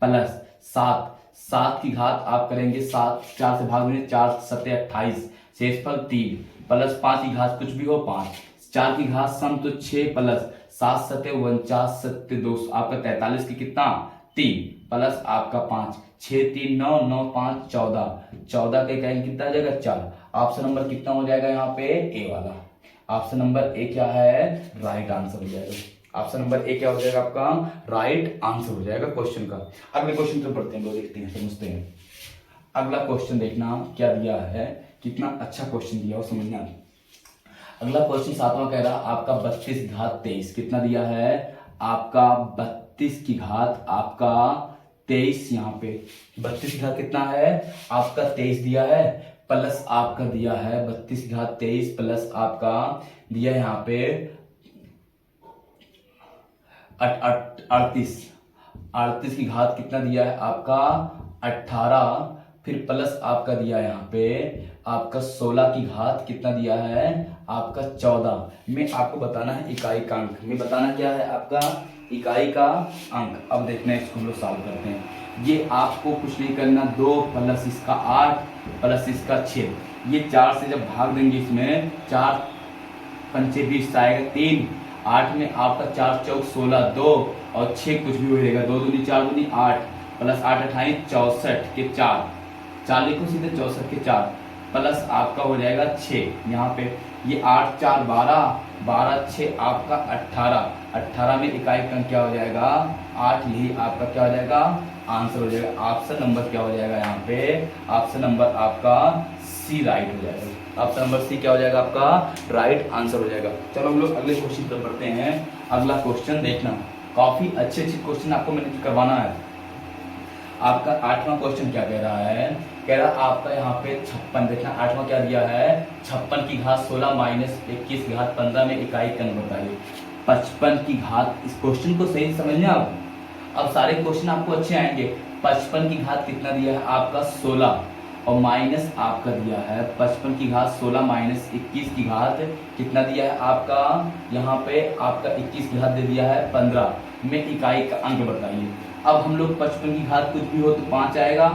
प्लस 7, 7 की घात आप करेंगे 7, 4 से भाग देंगे, 4 7 28, शेषफल 3 प्लस 5 की घात कुछ भी हो 5, 4 की घात सम तो 6 प्लस 7 7 49 7 2 आपका 43 की कितना 3 प्लस आपका 5, 6 3 9 9 5 14, 14 के कहेंगे कितना आ जाएगा 4। ऑप्शन नंबर कितना हो जाएगा यहाँ पे ए वाला, ऑप्शन नंबर ए क्या है राइट आंसर हो जाएगा। ऑप्शन नंबर ए क्या हो जाएगा आपका राइट आंसर हो जाएगा क्वेश्चन का। अगले क्वेश्चन तो पढ़ते हैं, देखते हैं समझते हैं। अगला क्वेश्चन देखना क्या दिया है, कितना अच्छा क्वेश्चन दिया हो समझना। अगला क्वेश्चन 7वां कह रहा आपका 32 घात 23 कितना दिया है आपका 32 की घात आपका 23, यहाँ पे 32 की घात कितना है आपका 23 दिया है, प्लस आपका दिया है 32 की घात 23 प्लस आपका दिया है यहाँ पे 38, 38 की घात कितना दिया है आपका 18, फिर प्लस आपका दिया है यहाँ पे आपका 16 की घात कितना दिया है आपका 14 में आपको बताना है इकाई का अंक, में बताना क्या है आपका इकाई का अंक। अब देखना इसको हम लोग सॉल्व करते हैं। ये आपको कुछ नहीं करना, 2 प्लस इसका 8 प्लस इसका 6, ये 4 से जब भाग देंगे इसमें 4 पंचे 20 आएगा 3, 8 में आपका 4 चौक 16 2 और 6 कुछ भी हो जाएगा, 2 दूनी 4 दूनी 8 प्लस 8 28 64 के 4, 4 लिखो सीधे 64 के 4 प्लस आपका हो जाएगा 6, यहाँ पे ये 8 4 12 12 6 आपका 18, 18 में इकाई का अंक क्या हो जाएगा 8, यही आपका क्या हो जाएगा आंसर हो जाएगा। ऑप्शन नंबर क्या हो जाएगा यहाँ पे, ऑप्शन नंबर आपका सी राइट हो जाएगा। ऑप्शन नंबर सी क्या हो जाएगा आपका राइट आंसर हो जाएगा। चलो हम लोग अगले क्वेश्चन पर बढ़ते हैं। अगला क्वेश्चन देखना, काफी अच्छे क्वेश्चन आपको मैंने करवाना है। आपका 8वां क्वेश्चन क्या कह रहा है, कह रहा आपका यहाँ पे 56, देखना 8वां क्या दिया है 56 की घात 16 माइनस 21 की घात 15 में इकाई का अंक बताइए। 55 की घात, इस क्वेश्चन को सही समझना आप, अब सारे क्वेश्चन आपको अच्छे आएंगे। 55 की घात कितना दिया है आपका 16 और माइनस आपका दिया है 55 की घात 16 माइनस 21 की घात कितना दिया है आपका, यहाँ पे आपका 21 की घात दे दिया है 15 में इकाई का अंक बताइए। अब हम लोग 55 की घात कुछ भी हो तो 5 आएगा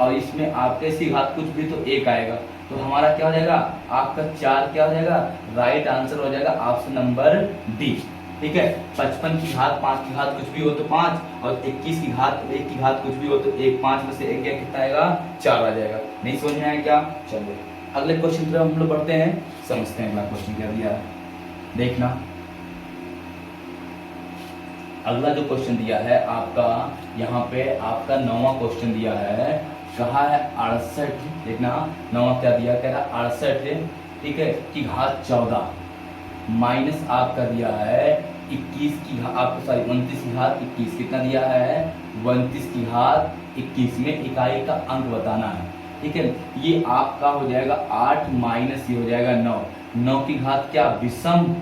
और इसमें आपके इसकी घात कुछ भी तो 1 आएगा, तो हमारा क्या हो जाएगा आपका 4 क्या हो जाएगा राइट आंसर हो जाएगा ऑप्शन नंबर डी। ठीक है, 55 की घात 5 की घात कुछ भी हो तो 5 और 21 की घात 1 की घात कुछ भी हो तो 1, 5 में से 1 गया कितना आएगा 4 आ जाएगा। नहीं समझ में आया क्या, चलिए अगले क्वेश्चन पर हम लोग बढ़ते हैं, समझते हैं अगला क्वेश्चन क्या दिया है। देखना अगला जो क्वेश्चन दिया है आपका, यहाँ पे आपका 9वां क्वेश्चन दिया है, कहा है 68, देखना 9वां क्या दिया, कह रहा 68 ठीक है की घात 14 माइनस आपका दिया है 21 की घात आपको सॉरी 29 की घात 21 कितना दिया है 29 की घात 21 में इकाई का अंक बताना है। ठीक है, ये आपका हो जाएगा 8 माइनस ये हो जाएगा 9, 9 की घात क्या विषम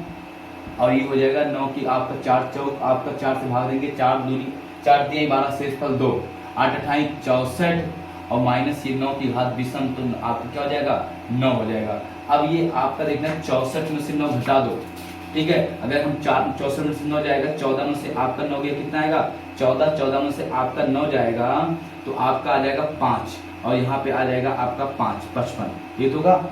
और ये हो जाएगा 9 की आपका 4 चौक आपका 4 से भाग देंगे 4 दूनी 4 दिए 12 शेषफल 2, 8 28 64 और माइनस ये 9 की घात विषम तो आपका क्या हो जाएगा 9 हो जाएगा। अब ये आपका देखना 64 में से 9 घटा दो, ठीक है, अगर हम 64 में से 9 जाएगा 14 में से आपका 9 गया कितना आएगा 14, 14 में से आपका 9 जाएगा तो आपका आ जाएगा 5 और यहाँ पे आ जाएगा आपका 5 55, ये तो होगा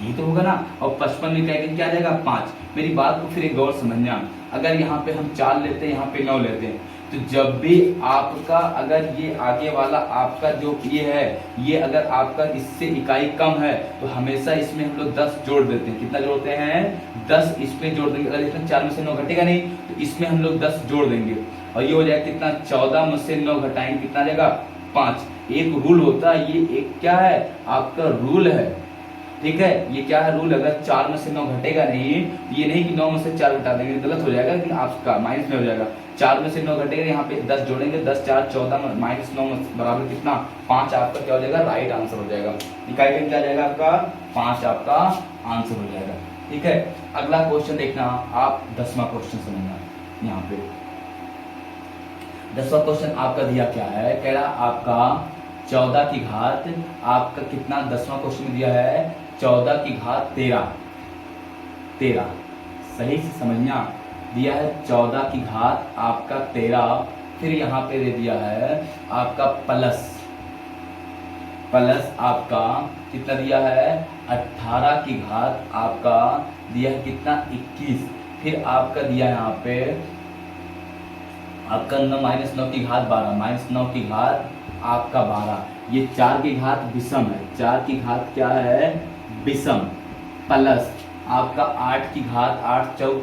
ये तो होगा ना, और 55 में क्या आ जाएगा 5। मेरी बात को फिर एक गौर समझना, अगर यहाँ पे हम 4 लेते हैं यहाँ पे 9 लेते हैं तो जब भी आपका अगर ये आगे वाला आपका जो ये है ये अगर आपका इससे इकाई कम है तो हमेशा इसमें हम लोग 10 जोड़ देते हैं। कितना जोड़ते हैं 10 इसमें जोड़ देंगे। अगर इसमें 4 में से 9 घटेगा नहीं तो इसमें हम लोग 10 जोड़ देंगे और ये हो जाएगा कितना 14 में से 9 घटाएंगे कितना आ जाएगा 5। एक रूल होता है, ये एक क्या है आपका रूल है, ठीक है। ये क्या है रूल, अगर 4 में से 9 घटेगा नहीं, ये नहीं कि 9 में से 4 घटा देंगे, गलत हो जाएगा कि आपका माइनस में हो जाएगा। 4 में से 9 घटेगा, यहाँ पे 10 जोड़ेंगे, 10 4 14 माइनस 9 बराबर कितना 5, आपका क्या हो जाएगा राइट आंसर हो जाएगा। इकाई क्या जाएगा आपका 5 आपका आंसर हो जाएगा। ठीक है, अगला क्वेश्चन देखना आप, 10वां क्वेश्चन समझना। यहाँ पे 10वां क्वेश्चन आपका दिया क्या है, कह रहा आपका 14 की घात आपका कितना, 10वां क्वेश्चन दिया है 14 की घात 13, सही से समझना, दिया है 14 की घात आपका 13, फिर यहाँ पे दे दिया है आपका प्लस आपका कितना दिया है 18 की घात आपका दिया है कितना 21, फिर आपका दिया है यहाँ पे आपका -9 की घात 12, -9 की घात आपका 12, ये 4 की घात विषम है, 4 की घात क्या है विषम, प्लस आपका 8 की घात 8 चौक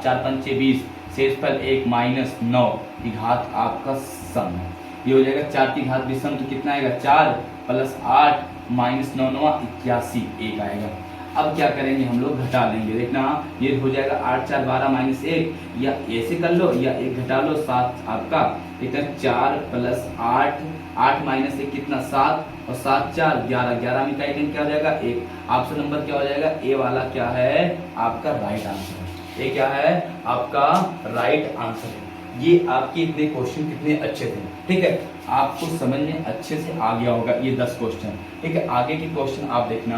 4 5 20, शेषफल 1 -9 की घात आपका सम है। ये हो जाएगा 4 की घात विषम तो कितना आएगा 4 प्लस 8 -9 9 81 1 आएगा। अब क्या करेंगे हम लोग घटा लेंगे, देखना ये हो जाएगा 8 4 12 -1, या ऐसे कर लो या 1 घटा लो 7 आपका, कितना 4 प्लस 8 8 माइनस 1 कितना 7 और 7 4 11, 11 में इकाई क्या हो जाएगा 1। ऑप्शन नंबर क्या हो जाएगा ए वाला क्या है आपका राइट आंसर है। ये क्या है आपका राइट आंसर है। ये आपके इतने क्वेश्चन कितने अच्छे थे, ठीक है, आपको समझ में अच्छे से आ गया होगा ये 10 क्वेश्चन। ठीक है, आगे के क्वेश्चन आप देखना,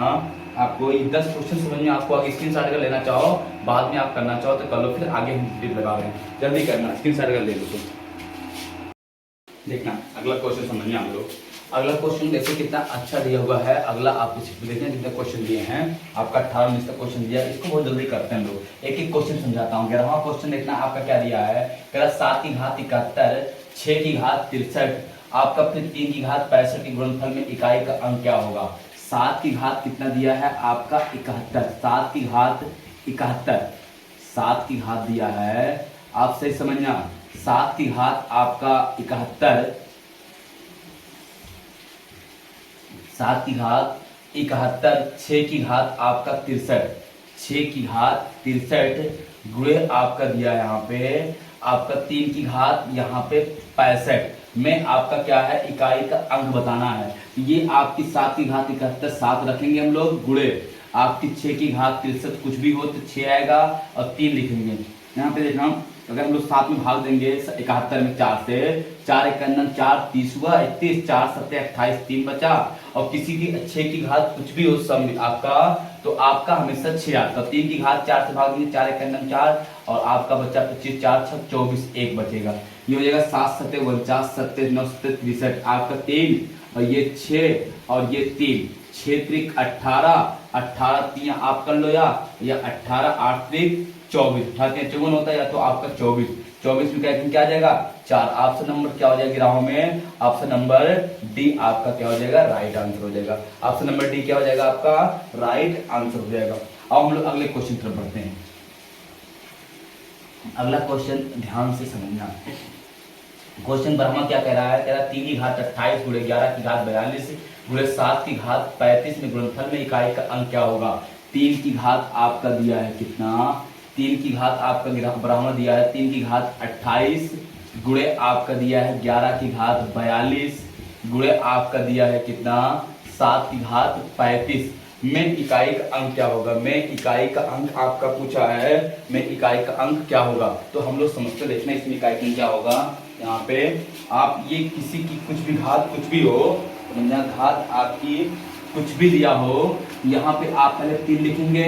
आपको ये 10 क्वेश्चन समझ में आपको आगे स्क्रीनशॉट कर लेना चाहो, बाद में आप करना चाहो तो कर लो, फिर आगे हम टिप लगा रहे हैं, जल्दी करना, स्क्रीनशॉट कर ले लो। तो देखना अगला क्वेश्चन समझ में आप लोग, अगला क्वेश्चन देखिए कितना अच्छा दिया हुआ है। अगला आपको देखना जितने क्वेश्चन दिए हैं आपका 18 में क्वेश्चन दिया है, इसको बहुत जल्दी करते हैं लोग, एक एक क्वेश्चन समझाता हूँ। 11वां क्वेश्चन देखना आपका क्या दिया है, कह रहा 7 की घात 71, 6 की घात 63, आपका फिर 3 की घात 65 के गुणनफल में इकाई का अंक क्या होगा। 7 की घात कितना दिया है आपका 71, 7 की घात 71, 7 की घात दिया है, आप सही समझना, 7 की घात आपका 71, 7 की घात 71, 6 की घात आपका 63, 6 की घात 63 गुणे आपका दिया है यहाँ पे आपका 3 की घात यहाँ पे 65 में आपका क्या है इकाई का अंक बताना है। ये आपकी 7 की घात 71 7 रखेंगे हम लोग, गुणे आपकी 6 की घात 63 कुछ भी हो तो 6 आएगा और 3 लिखेंगे। यहाँ पे देखना अगर हम लोग 7 में भाग देंगे 71 में 4 से, 4 1 4 30 हुआ 31, 4 7 28 3 बचा, और किसी की 6 की घात कुछ भी हो सब आपका तो आपका हमेशा 6 आता। 3 की घात 4 से भाग देंगे 4 1 4 और आपका बच्चा 25 4 6 24 1 बचेगा। ये हो जाएगा 7 7 49 7 9 7 63 आपका 3 और ये 6 और ये 3, 6 त्रिक 18, 18 3 आप कर लो या 18 8 त्रिक 24, 18 54 होता है या तो आपका 24, 24 में क्या आ जाएगा 4। ऑप्शन नंबर क्या हो जाएगा राहों में, ऑप्शन नंबर डी आपका क्या हो जाएगा राइट आंसर हो जाएगा। ऑप्शन नंबर डी क्या हो जाएगा आपका राइट आंसर हो जाएगा। अब हम लोग अगले क्वेश्चन तरफ बढ़ते हैं। अगला क्वेश्चन ध्यान से समझना, क्वेश्चन ब्रह्मा क्या कह रहा है, कह रहा 3 की घात 28 गुणे 11 की घात 42 गुणे 7 की घात 35 में गुणनफल में इकाई का अंक क्या होगा। 3 की घात आपका दिया है कितना, 3 की घात आपका ब्राह्मण दिया है 3 की घात 28 गुणे आपका दिया है 11 की घात 42 गुणे आपका दिया है कितना 7 की घात 35 में इकाई का अंक क्या होगा। में इकाई का अंक आपका पूछा है, में इकाई का अंक क्या होगा, तो हम लोग समझते देखना इसमें इकाई का क्या होगा। यहाँ पे आप ये किसी की कुछ भी घात कुछ भी हो, घात आपकी कुछ भी दिया हो, यहाँ पे आप पहले 3 लिखेंगे,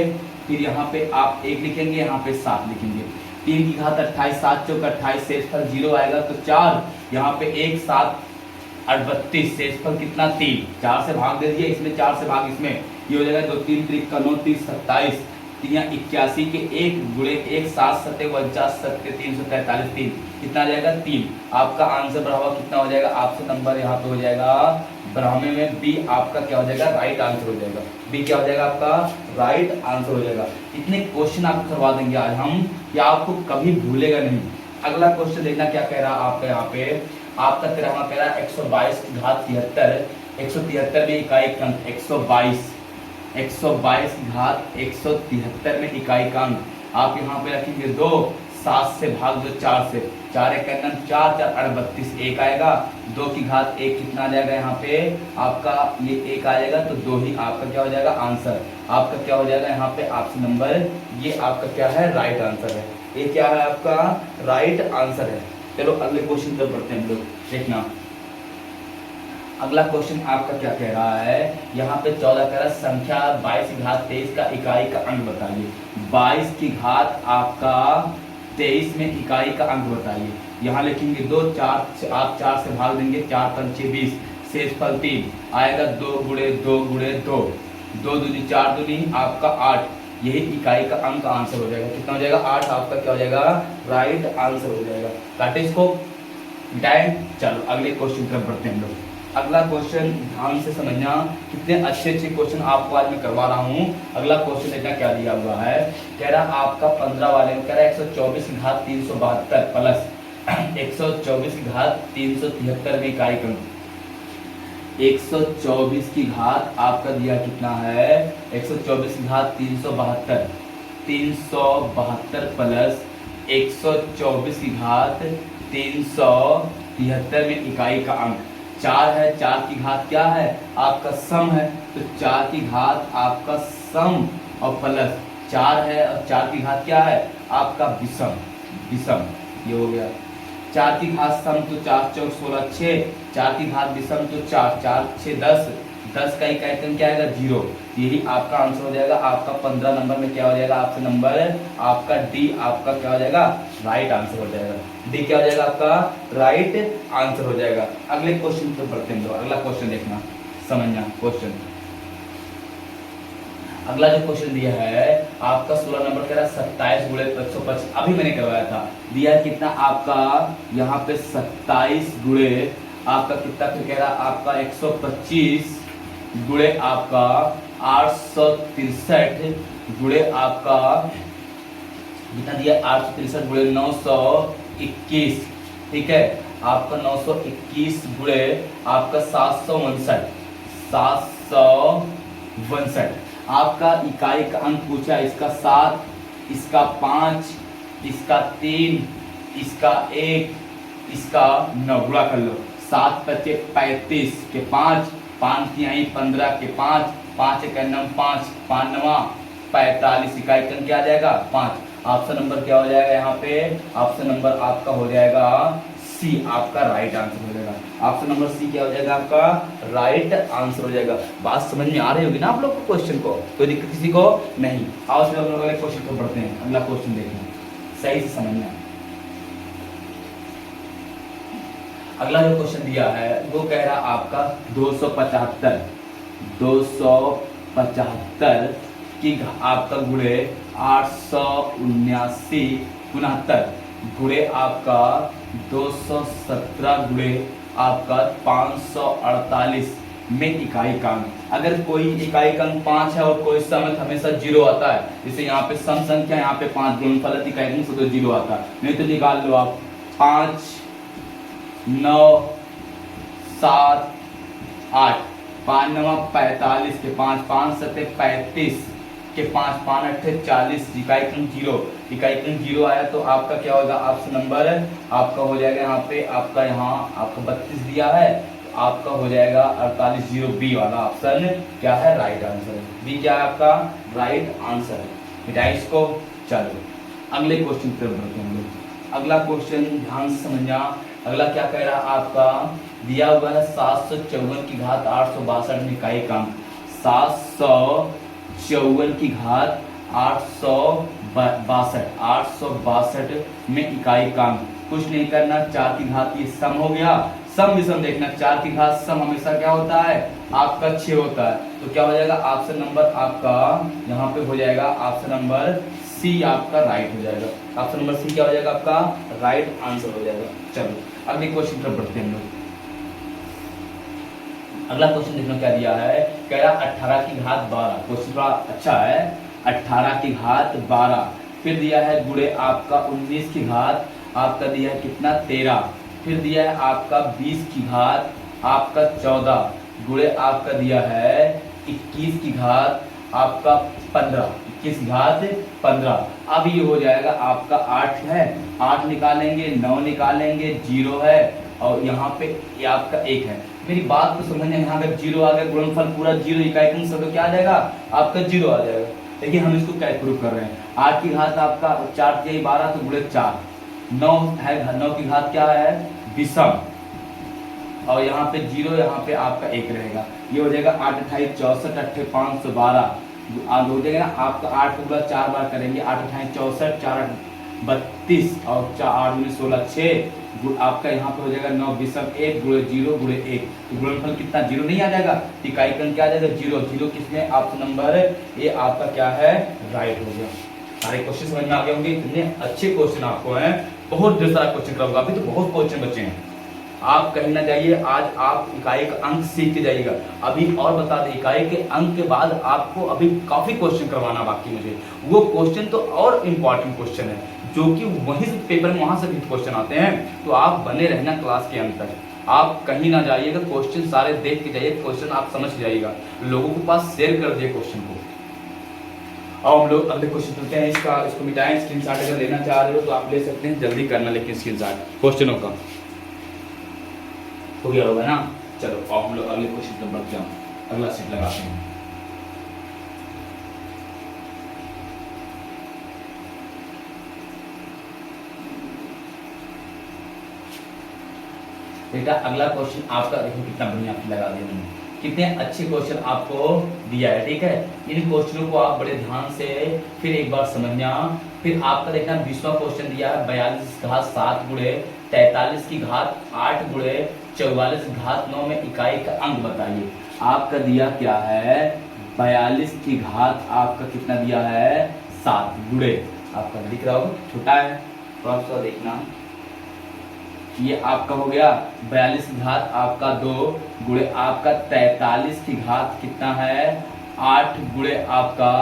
फिर यहाँ पे आप 1 लिखेंगे, यहाँ पे 7 लिखेंगे। 3 की घात 28 7 चौक 28 शेषफल 0 आएगा तो 4, यहाँ पे 1 7 38 शेषफल कितना 3, 4 से भाग दे दिए इसमें, 4 से भाग इसमें, ये हो जाएगा 2 3 त्रिक का 9 30 27 3 81 के 1 गुणे 1 7 7 49 7 343 3 कितना आ जाएगा 3। आपका आंसर बराबर कितना हो जाएगा, ऑप्शन नंबर यहाँ पे हो जाएगा ब्राह्मण में बी आपका क्या हो जाएगा राइट आंसर हो जाएगा। बी क्या हो जाएगा आपका राइट आंसर हो जाएगा। इतने क्वेश्चन आपको करवा देंगे आज हम, या आपको कभी भूलेगा नहीं। अगला क्वेश्चन देखना क्या कह रहा है आपका, यहाँ पे आपका कह रहा है 122 की घात 73, 173 में इकाई अंक 122 122 की घात 173 में इकाई का अंक आप यहाँ पे रखेंगे 2, 7 से भाग दो 4 से, 4 एक 4, 4 32 एक आएगा, 2 की घात 1 कितना आ जाएगा यहाँ पे आपका ये 1 आ जाएगा, तो 2 ही आपका क्या हो जाएगा आंसर। आपका क्या हो जाएगा यहाँ पे ऑप्शन नंबर, ये आपका क्या है राइट आंसर है। ये क्या है आपका राइट आंसर है। चलो अगले क्वेश्चन पर बढ़ते हैं हम लोग, देखना अगला क्वेश्चन आपका क्या कह रहा है। यहाँ पे 14 कह रहा है संख्या 22 की घात 23 का इकाई का अंक बताइए। 22 की घात आपका 23 में इकाई का अंक बताइए। यहाँ लिखेंगे 2, 4 आप 4 से भाग देंगे, 4 पंचे 20, शेष फल 3 आएगा, 2 गुणे 2 गुणे 2, 2 दूनी 4 दूनी आपका 8, यही इकाई का अंक आंसर हो जाएगा। कितना हो जाएगा 8 आपका क्या हो जाएगा राइट आंसर हो जाएगा। काटे इसको मिटाएं। चलो अगले क्वेश्चन की तरफ बढ़ते हैं हम लोग। अगला क्वेश्चन ध्यान से समझना, कितने अच्छे अच्छे क्वेश्चन आपको आज मैं करवा रहा हूँ। अगला क्वेश्चन देखना क्या दिया हुआ है। कह रहा आपका 15 वाले में कह रहा है 124 की घात 372 प्लस 124 की घात 373 में इकाई का 124 की घात आपका दिया कितना है 124 की घात 372 प्लस 124 की घात 373 में इकाई का अंक 4 है। 4 की घात क्या है आपका सम है, तो 4 की घात आपका सम और प्लस 4 है और 4 की घात क्या है आपका विषम। विषम ये हो गया। 4 की घात सम तो 4 चौक 16 6, 4 की घात विषम तो 4 4 6 10, 10 का इकाई का क्या आएगा 0। यही आपका आंसर हो जाएगा। आपका 15 नंबर में क्या हो जाएगा ऑप्शन नंबर आपका डी आपका क्या हो जाएगा राइट आंसर हो जाएगा। डी क्या हो जाएगा आपका राइट आंसर हो जाएगा। अगले क्वेश्चन पे बढ़ते हैं। अगला क्वेश्चन देखना समझना क्वेश्चन। अगला जो क्वेश्चन दिया है आपका 16 नंबर कह रहा है 27 गुणे 125, अभी मैंने करवाया था। दिया है कितना आपका यहाँ पे 27 गुणे आपका कितना फिर कह रहा आपका 125 गुणे आपका 863 गुणे आपका कितना दिया 863 गुणे 921, ठीक है। आपका 921 गुणे आपका 762 आपका इकाई का अंक पूछा, इसका 7, इसका 5, इसका 3, इसका 1, इसका 9 गुणा कर लो। 7 पचे 35 के 5, 5 तिहाई 15 के 5, 5 एक 9 5, 5 9 45 इकाई का क्या आ जाएगा 5। ऑप्शन नंबर क्या हो जाएगा यहाँ पे ऑप्शन नंबर आपका हो जाएगा सी आपका राइट आंसर हो जाएगा। ऑप्शन नंबर सी क्या हो जाएगा आपका राइट आंसर हो जाएगा। बात समझ में आ रही होगी ना आप लोग को क्वेश्चन को, कोई दिक्कत किसी को नहीं। आओ फिर हम लोग अगले क्वेश्चन को पढ़ते हैं। अगला क्वेश्चन देखना सही से समझना। अगला जो क्वेश्चन दिया है वो कह रहा आपका 275 की आपका गुणे 879 69 गुणे आपका 217 गुणे आपका 548 में इकाई का अंक। अगर कोई इकाई का अंक 5 है और कोई समय हमेशा 0 आता है, जैसे यहाँ पे सम संख्या यहाँ पे 5 गुणनफल इकाई अंक से तो 0 आता है, नहीं तो निकाल लो आप 5 9 7 8, 5 9 45 के 5 5 7 35 के 5 5 8 40 इकाई अंक 0, इकाई अंक 0 आया तो आपका क्या होगा ऑप्शन नंबर आपका हो जाएगा यहाँ पे आपका यहाँ आपका 32 दिया है तो आपका हो जाएगा 48 0 बी वाला ऑप्शन क्या है राइट आंसर। बी क्या है आपका राइट आंसर है। मिटाइए इसको। चलो अगले क्वेश्चन की तरफ बढ़ते हैं हम लोग। अगला क्वेश्चन ध्यान से समझना। अगला क्या कह रहा है आपका दिया हुआ है 754 की घात 862 में इकाई का अंक। 754 की घात 862 में इकाई का अंक। कुछ नहीं करना, 4 की घात ये सम हो गया, सम विषम देखना। 4 की घात सम हमेशा क्या होता है आपका 6 होता है, तो क्या हो जाएगा ऑप्शन नंबर आपका यहाँ पे हो जाएगा ऑप्शन नंबर सी आपका राइट हो जाएगा। ऑप्शन नंबर सी क्या हो जाएगा आपका राइट आंसर हो जाएगा। चलो अगले क्वेश्चन पर बढ़ते हैं हम लोग। अगला क्वेश्चन देखना क्या दिया है। कह रहा 18 की घात 12, क्वेश्चन थोड़ा अच्छा है। 18 की घात 12 फिर दिया है गुणे आपका 19 की घात आपका दिया है कितना 13, फिर दिया है आपका 20 की घात आपका 14 गुणे आपका दिया है 21 की घात आपका 15, 21 घात 15। अब ये हो जाएगा आपका 8 है, 8 निकालेंगे, 9 निकालेंगे, 0 है, और यहाँ पे ये आपका 1 है। मेरी बात को समझने, यहाँ अगर 0 आ गया, गुणनफल पूरा 0, इकाई अंश तो क्या आ जाएगा आपका 0 आ जाएगा। देखिए हम इसको क्या प्रूव कर रहे हैं, 8 की घात आपका 4 के 12 तो गुणे 4, 9 है, 9 की घात क्या है विषम, और यहाँ पे 0, यहाँ पे आपका 1 रहेगा। ये हो जाएगा 8 28 64 8 512, आगे हो जाएगा ना आपका 8 को 4 बार करेंगे, 8 28 64 4 32 और 4 8 19 16 6, आपका यहाँ पे हो जाएगा 9 विषम 1 गुणे 0 गुणे 1, तो गुणनफल कितना 0 नहीं आ जाएगा, इकाई क्रम क्या आ जाएगा 0, 0 किसमें ऑप्शन नंबर ए आपका क्या है राइट हो गया। सारे क्वेश्चन समझ में आ गए होंगे, इतने अच्छे क्वेश्चन आपको हैं, बहुत ढेर सारा क्वेश्चन कराऊंगा, अभी तो बहुत क्वेश्चन बचे हैं, आप कहीं ना जाइए, आज आप इकाई का अंक सीख के जाइएगा। अभी और बता दें, इकाई के अंक के बाद आपको अभी काफी क्वेश्चन करवाना बाकी मुझे, वो क्वेश्चन तो और इम्पोर्टेंट क्वेश्चन है, जो कि वहीं से पेपर में वहां से भी क्वेश्चन आते हैं, तो आप बने रहना क्लास के अंत तक, आप कहीं ना जाइएगा, क्वेश्चन सारे देख के जाइए, क्वेश्चन आप समझ जाइएगा, लोगों के पास शेयर कर दिए क्वेश्चन को। और हम लोग अगले क्वेश्चन चलते हैं, इसको मिटाएं, स्क्रीनशॉट अगर लेना चाह रहे हो तो आप ले सकते हैं, जल्दी करना लेकिन स्क्रीनशॉट क्वेश्चनों का हो गया होगा ना। चलो अब हम लोग अगले क्वेश्चन पर बढ़ते हैं, अगला सेट लगाते हैं। बेटा अगला क्वेश्चन आपका देखो कितना बढ़िया लगा दिया मैंने, कितने अच्छे क्वेश्चन आपको दिया है, ठीक है। इन क्वेश्चनों को आप बड़े ध्यान से फिर एक बार समझना। फिर आपका देखना 20वां क्वेश्चन दिया है 42 घात 7 गुणे 43 की घात 8 गुणे 44 घात 9 में इकाई का अंक बताइए। आपका दिया क्या है 42 की घात आपका कितना दिया है 7 गुणे, आपका दिख रहा होगा छोटा है, थोड़ा सा देखना, ये आपका हो गया 42 की घात आपका 2 गुणे आपका 43 की घात कितना है 8 गुणे आपका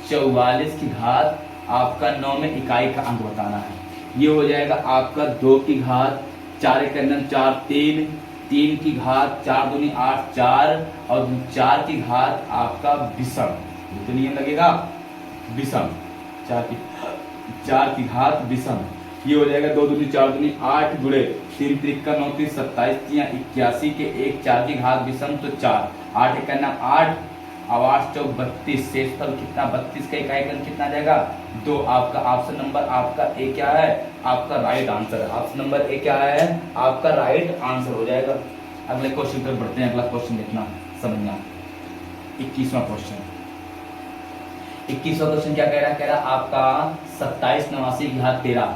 44 की घात आपका 9 में इकाई का अंक बताना है। ये हो जाएगा आपका 2 की घात 4 के अंदर 4 3, 3 की घात 4 दूनी 8 4, और 4 की घात आपका विषम, तो नियम लगेगा विषम, 4 की घात विषम। ये हो जाएगा 2 दूनी 4 दूनी 8 गुणे 3 त्रिका 9 3 27 या 81 के 1 4 की घात विषम तो 4, 8 एक करना 8 और 8 चौक 32, शेषफल कितना 32 का इकाई क्रम कितना आ जाएगा 2। आपका ऑप्शन नंबर आपका ए क्या है आपका राइट आंसर है, ऑप्शन नंबर ए क्या है आपका राइट आंसर हो जाएगा। अगले क्वेश्चन पर बढ़ते हैं, अगला क्वेश्चन देखना समझना, 21वां क्वेश्चन। 21वां क्वेश्चन क्या कह रहा आपका 27 89 की घात 13,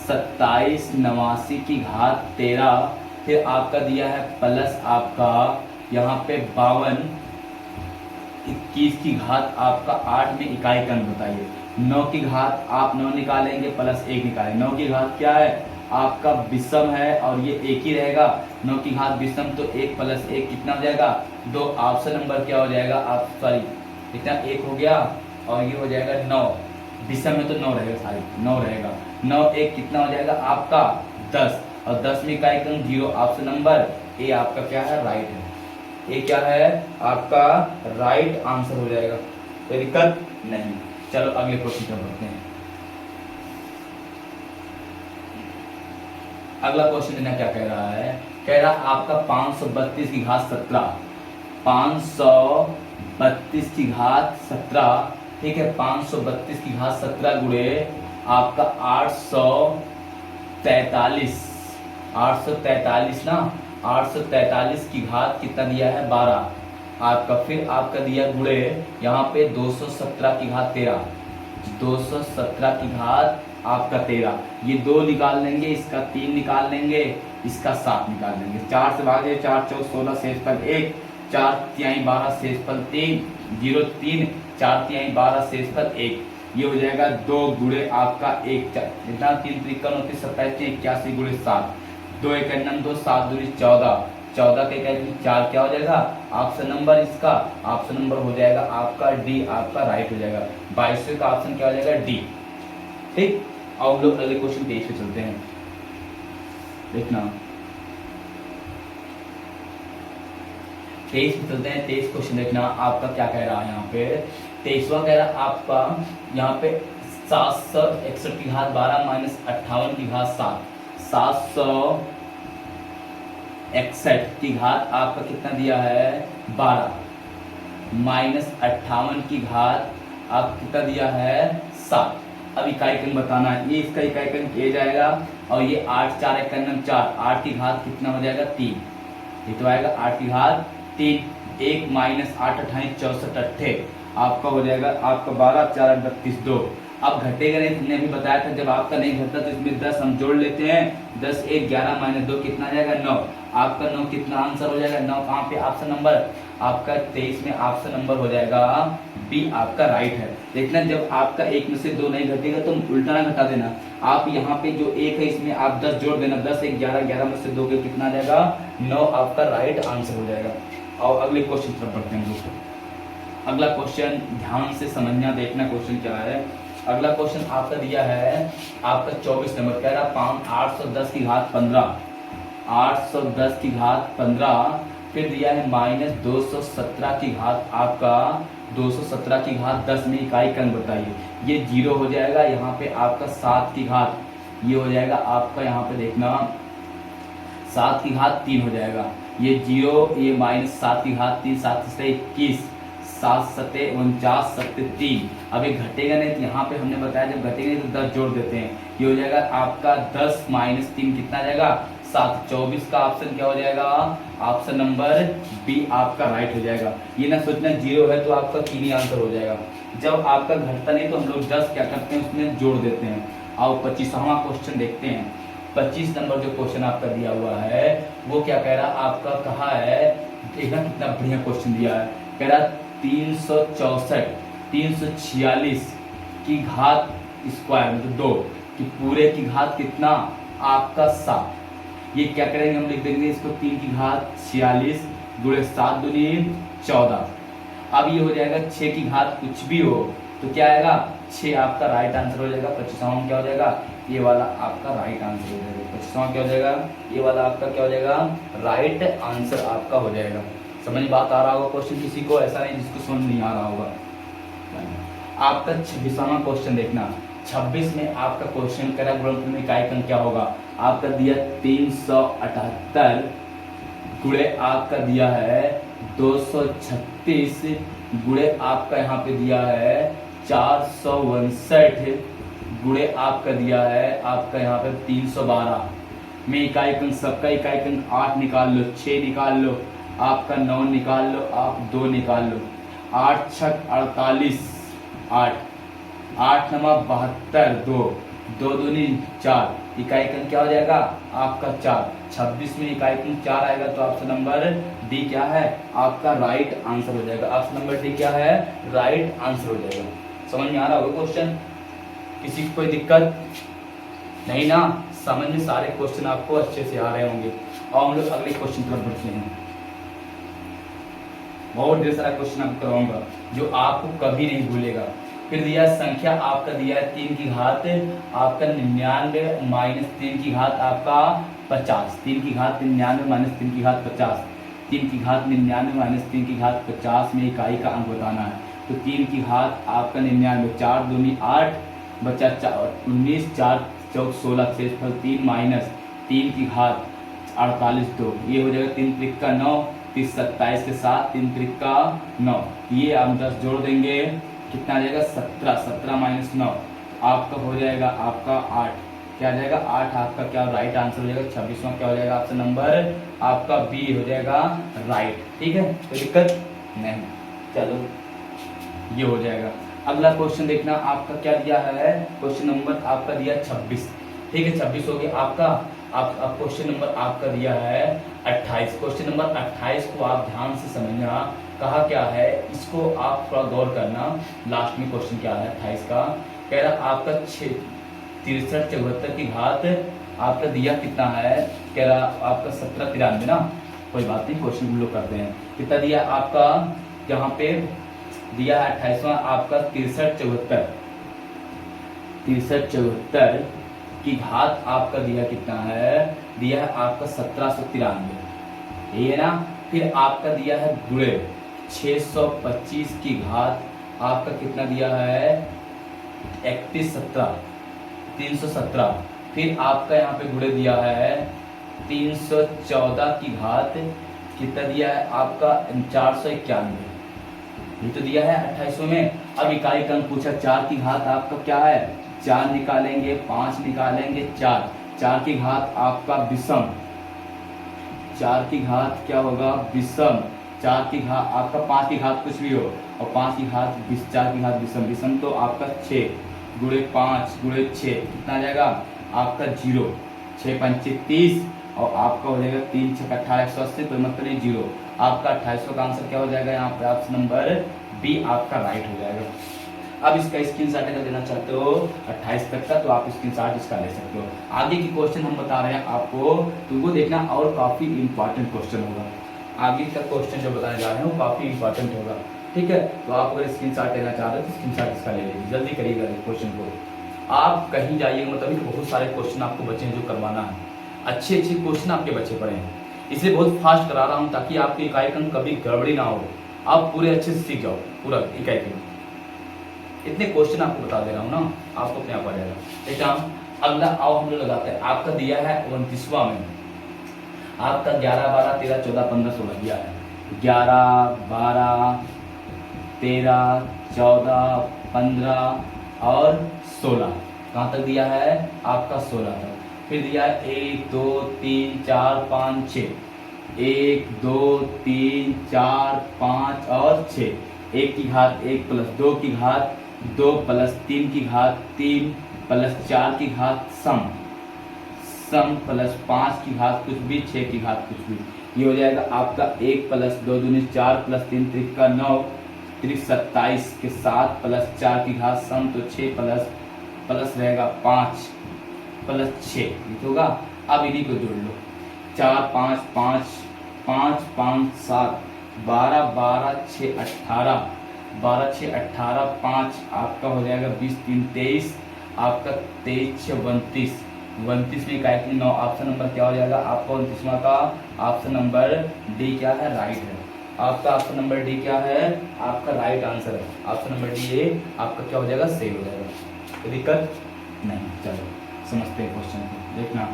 27 89 की घात 13, फिर आपका दिया है प्लस आपका यहाँ पे 52 21 की घात आपका 8 में इकाई का अंक बताइए। 9 की घात आप 9 निकालेंगे प्लस 1 निकालेंगे, 9 की घात क्या है आपका विषम है और ये एक ही रहेगा, 9 की घात विषम तो 1 प्लस 1 कितना हो जाएगा 2। ऑप्शन नंबर क्या हो जाएगा आप सॉरी कितना 1 हो गया और ये हो जाएगा 9, विषम में तो 9 रहेगा, सारी 9 रहेगा, 9 1 कितना हो जाएगा आपका 10, और 10 में इकाई का अंक 0। ऑप्शन नंबर ए आपका क्या है राइट है, ये क्या है आपका राइट आंसर हो जाएगा, कोई दिक्कत नहीं। चलो अगले क्वेश्चन पर बढ़ते हैं। अगला क्वेश्चन देना क्या कह रहा है, कह रहा आपका 532 की घात 17, 532 की घात 17, ठीक है 532 की घात 17 गुणे आपका 843 ना 843 की घात कितना दिया है 12 आपका, फिर आपका दिया गुणे यहाँ पे 217 की घात 13, 217 की घात आपका 13, ये 2 निकाल लेंगे, इसका 3 निकाल लेंगे, इसका 7 निकाल लेंगे, 4 से भागे 4 4 16 शेषफल 1, 4 तिहाई 12 शेषफल 3, 0 3, 4 तिहाई 12 शेषफल 1, ये हो जाएगा 2 गुणे आपका 1 जितना 3 त्रिका 29 27 81 गुणे 7, 2 एक 2 7 दूनी 14, 14 के इकाई 4 क्या हो जाएगा ऑप्शन नंबर इसका, ऑप्शन नंबर हो जाएगा आपका डी, आपका राइट हो जाएगा। 22 का ऑप्शन क्या हो जाएगा डी, ठीक। अब हम लोग अगले क्वेश्चन 23 पे चलते हैं, देखना 23 में चलते हैं। 23 क्वेश्चन देखना आपका क्या कह रहा है यहाँ पे। 23वां कह रहा है आपका यहाँ पे 761 की घात 12 माइनस 58 की घात 7। 761 की घात आपका कितना दिया है 12 माइनस 58 की घात आप कितना दिया है 7। अब इकाई क्रम बताना है। ये इसका इकाई क्रम किया जाएगा और ये 8 4 एक 4, 8 की घात कितना हो जाएगा 3। ये तो आएगा 8 की घात 3। 1 माइनस 8 28 64 अट्ठे आपका हो जाएगा आपका 12 4 32 2। अब घटेगा नहीं, तुमने अभी बताया था जब आपका नहीं घटता तो इसमें 10 हम जोड़ लेते हैं। 10 1 11 माइनस 2 कितना आ जाएगा 9। आपका 9 कितना आंसर हो जाएगा 9 कहाँ पे ऑप्शन नंबर आपका 23 में ऑप्शन नंबर हो जाएगा बी आपका राइट है। देखना जब आपका एक में से 2 नहीं घटेगा तो उल्टा ना घटा देना। आप यहाँ पे जो एक है इसमें आप 10 जोड़ देना। 10 1 11 11 में से 2 के कितना आ जाएगा 9 आपका राइट आंसर हो जाएगा। और अगले क्वेश्चन तरफ बढ़ते हैं दोस्तों। अगला क्वेश्चन ध्यान से समझना, देखना क्वेश्चन क्या है। अगला क्वेश्चन आपका दिया है आपका 24 नंबर कह रहा 810 की घात 15। 810 की घात 15 फिर दिया है माइनस 217 की घात आपका 217 की घात 10 में इकाई क्रम बताइए। ये 0 हो जाएगा। यहाँ पे आपका 7 की घात ये हो जाएगा आपका यहाँ पे देखना 7 की घात 3 हो जाएगा। ये 0 ये माइनस 7 की घात 3 7 से 21 7 सत्ते 49 सत्ते 3। अब ये घटेगा नहीं तो यहाँ पे हमने बताया जब घटेगा नहीं तो 10 जोड़ देते हैं। ये हो जाएगा आपका 10 माइनस 3 कितना आ जाएगा 7। 24 का ऑप्शन क्या हो जाएगा ऑप्शन नंबर बी आपका राइट हो जाएगा। ये ना सोचना 0 है तो आपका 3 ही आंसर हो जाएगा। जब आपका घटता नहीं तो हम लोग 10 क्या करते हैं उसमें जोड़ देते हैं। आओ 25वां क्वेश्चन देखते हैं। 25 नंबर जो क्वेश्चन आपका दिया हुआ है वो क्या कह रहा आपका कहा है, देखना कितना बढ़िया क्वेश्चन दिया है। कह रहा 346 की घात स्क्वायर मतलब 2 कि पूरे की घात कितना आपका 7। ये क्या करेंगे हम लिख देंगे इसको 3 की घात 46 गुणे 7 दूनी 14। अब ये हो जाएगा 6 की घात कुछ भी हो तो क्या आएगा 6 आपका राइट आंसर हो जाएगा। 25वां क्या हो जाएगा ये वाला आपका राइट आंसर हो जाएगा। 25वां क्या हो जाएगा ये वाला आपका क्या हो जाएगा राइट आंसर आपका हो जाएगा। समझ बात आ रहा होगा क्वेश्चन किसी को, ऐसा नहीं जिसको समझ नहीं आ रहा होगा। आपका 26वां क्वेश्चन देखना। 26 में आपका क्वेश्चन करा गुणनफल में इकाई क्रम क्या होगा। आपका दिया 378 गुणे आपका दिया है 236 गुणे आपका यहाँ पे दिया है 459 गुणे आपका दिया है आपका यहाँ पे 312 में इकाई क्रम सबका इकाई क्रम 8 निकाल लो 6 निकाल लो आपका 9 निकाल लो आप 2 निकाल लो। 8 6 48 8 8 9 72 2 2 दूनी 4 इकाई क्रम क्या हो जाएगा आपका 4। 26 में इकाई क्रम 4 आएगा तो ऑप्शन नंबर डी क्या है आपका राइट आंसर हो जाएगा। ऑप्शन नंबर डी क्या है राइट आंसर हो जाएगा। समझ में आ रहा होगा क्वेश्चन, किसी को कोई दिक्कत नहीं ना, समझ में सारे क्वेश्चन आपको अच्छे से आ रहे होंगे। और हम लोग अगले क्वेश्चन पर बढ़ते हैं। बहुत ढेर सारा क्वेश्चन आपको करवाऊंगा जो आपको कभी नहीं भूलेगा। फिर दिया संख्या आपका दिया है 3 की घात आपका 99 माइनस 3 की घात आपका 50। 3 की घात 99 माइनस 3 की घात 50। 3 की घात 99 माइनस 3 की घात 50 में इकाई का अंक बताना है। तो 3 की घात आपका 99 4 दूनी 8 बचा 19 4 14 16 शेषफल 3 माइनस 3 की घात 48 2 ये हो जाएगा 3 त्रिक का 9 30 27 के साथ 3 त्रिक का 9 ये हम 10 जोड़ देंगे कितना आ जाएगा 17 17 माइनस 9 आपका हो जाएगा आपका 8 क्या आ जाएगा 8 आपका क्या राइट आंसर हो जाएगा। 26वां क्या हो जाएगा ऑप्शन नंबर आपका बी हो जाएगा राइट। ठीक है कोई दिक्कत नहीं, चलो ये हो जाएगा। अगला क्वेश्चन देखना आपका क्या दिया है, क्वेश्चन नंबर आपका दिया 26। ठीक है 26 हो गया आपका। आप क्वेश्चन नंबर आपका दिया है 28। क्वेश्चन नंबर 28 को आप ध्यान से समझना कहा क्या है, इसको आप थोड़ा गौर करना। लास्ट में क्वेश्चन क्या है 28 का कह रहा आपका 63 74 की घात आपका दिया कितना है, कह रहा आपका 17 93 ना, कोई बात नहीं क्वेश्चन हम लोग करते हैं। कितना दिया आपका यहाँ पे दिया है 28वां आपका 63 74 की घात आपका दिया कितना है, दिया है आपका 1793 ये है ना। फिर आपका दिया है गुणे 625 की घात आपका कितना दिया है 317। फिर आपका यहाँ पे गुणे दिया है 314 की घात कितना दिया है आपका 491, ये तो दिया है 2800 में। अब इकाई का अंक पूछा, 4 की घात आपका क्या है 4 निकालेंगे, 5 निकालेंगे, 4 की घात आपका विषम, 4 की घात क्या होगा विषम, 4 की घात आपका 5 की घात कुछ भी हो और 5 की घात 4 की घात विषम, विषम तो आपका 6 गुणे 5 गुणे 6 कितना आ जाएगा आपका 0, 6 पंचे 30 और आपका हो जाएगा 3 6 18 180, कोई मतलब नहीं 0। आपका 2800 का आंसर क्या हो जाएगा यहाँ पे ऑप्शन नंबर बी आपका राइट हो जाएगा। अब इसका स्क्रीनशॉट अगर लेना चाहते हो 28 तक का तो आप स्क्रीनशॉट इसका ले सकते हो। आगे की क्वेश्चन हम बता रहे हैं आपको, तुमको देखना और काफी इंपॉर्टेंट क्वेश्चन होगा। आगे का क्वेश्चन जो बताने जा रहे हैं वो काफी इंपॉर्टेंट होगा, ठीक है। तो आप अगर स्क्रीनशॉट लेना चाह रहे हो तो स्क्रीनशॉट इसका ले लीजिए, जल्दी करिएगा इस क्वेश्चन को। आप कहीं जाइएगा मतलब बहुत सारे क्वेश्चन आपको बचे हैं जो करवाना है, अच्छे क्वेश्चन आपके बच्चे पड़े हैं, इसलिए बहुत फास्ट करा रहा हूँ ताकि आपके इकाई अंक कभी गड़बड़ी ना हो, आप पूरे अच्छे से सीख जाओ पूरा इकाई अंक। इतने क्वेश्चन आपको बता दे रहा हूँ ना, आपको अपने आप आ जाएगा। ठीक है, अगला आओ हम लोग लगाते हैं। आपका दिया है 29वां में आपका 11 12 13 14 15 16 दिया है, 11 12 13 14 15 और 16, कहाँ तक दिया है आपका 16 तक। फिर दिया है 1 2 3 4 5 6, 1 2 3 4 5 और 6, 1 की घात 1 प्लस 2 की घात 2 प्लस 3 की घात 3 प्लस 4 की घात सम प्लस 5 की घात कुछ भी 6 की घात कुछ भी, ये हो जाएगा आपका 1 प्लस 2 दूनी 4 प्लस 3 त्रिका 9 त्रिक 27 के 7 प्लस 4 की घात सम तो 6 प्लस रहेगा 5 प्लस 6 होगा। अब इन्हीं को जोड़ लो, 4 5 5 5 5 7 12 12 6 18 12 6 18 5 आपका हो जाएगा 20 3 23 आपका 23 6 32 29 में इकाई की 9, ऑप्शन नंबर क्या हो जाएगा आपका 29वां का ऑप्शन नंबर डी क्या है राइट है। आपका ऑप्शन नंबर डी क्या है आपका राइट आंसर है, ऑप्शन नंबर डी ये आपका क्या हो जाएगा सही हो जाएगा, कोई दिक्कत नहीं। चलो समझते हैं क्वेश्चन को, देखना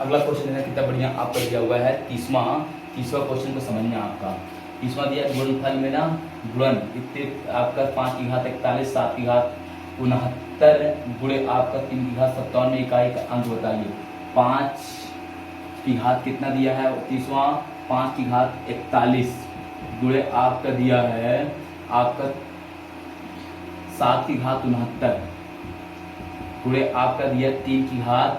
अगला क्वेश्चन है कितना बढ़िया आपका दिया हुआ है 30वां क्वेश्चन को समझना आपका। 30वां दिया गुणनफल में ना गुणन इतने आपका 5 की घात 41 7 की घात 69 गुणे आपका 3 की घात 57 इकाई का अंक बताइए। 5 की घात कितना दिया है 30वां 5 की घात 41 गुणे आपका दिया है आपका 7 की घात 69 गुणे आपका दिया 3 की घात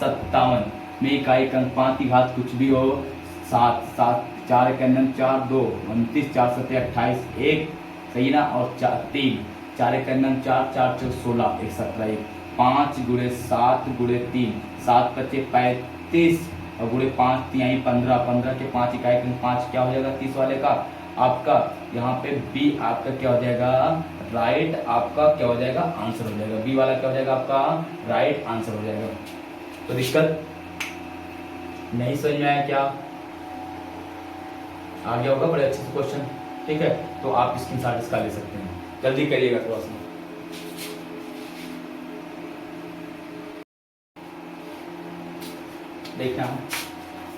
57 में इकाई का अंक 5 की घात कुछ भी हो 7 7 4 1 4 2 29 4 7 28 1 सही ना, और 3 4 1 4 4 4 16 1 17 5 गुणे 7 गुणे 3 7 25 35 और गुणे 5 3 15 15 के 5 इकाई का 5 क्या हो जाएगा 30 वाले का आपका यहाँ पे बी आपका क्या हो जाएगा राइट, आपका क्या हो जाएगा आंसर हो जाएगा, बी वाला क्या हो जाएगा आपका राइट आंसर हो जाएगा। तो दिक्कत नहीं समझ में आया क्या, आ गया होगा बड़े अच्छे से क्वेश्चन, ठीक है। तो आप स्क्रीनशॉट इसका ले सकते हैं, जल्दी करिएगा थोड़ा सा। देखना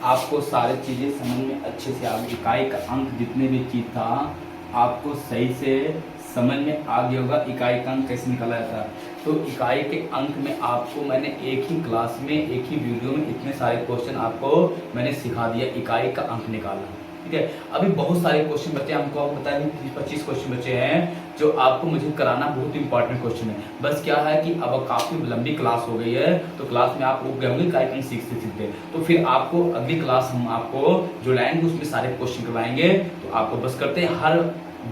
आपको सारी चीजें समझ में अच्छे से आ गई, इकाई का अंक जितने भी चीज था आपको सही से समझ में आ गया होगा इकाई का अंक कैसे निकाला जाता है। तो इकाई के अंक में आपको मैंने एक ही क्लास में एक ही वीडियो में इतने सारे क्वेश्चन आपको मैंने सिखा दिया इकाई का अंक निकालना, ठीक है। अभी बहुत सारे क्वेश्चन बचे, हमको आपको बताया 20-25 क्वेश्चन बचे हैं जो आपको मुझे कराना बहुत इंपॉर्टेंट क्वेश्चन है। बस क्या है कि अब काफी लंबी क्लास हो गई है तो क्लास में आप रुक गए होंगे इकाई का अंक सीखते, तो फिर आपको अगली क्लास हम आपको जो लाएंगे उसमें सारे क्वेश्चन करवाएंगे। तो आपको बस करते हैं हर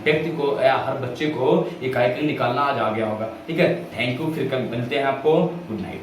व्यक्ति को या हर बच्चे को इकाई का अंक निकालना आज आ गया होगा, ठीक है। थैंक यू, फिर कल मिलते हैं आपको, गुड नाइट।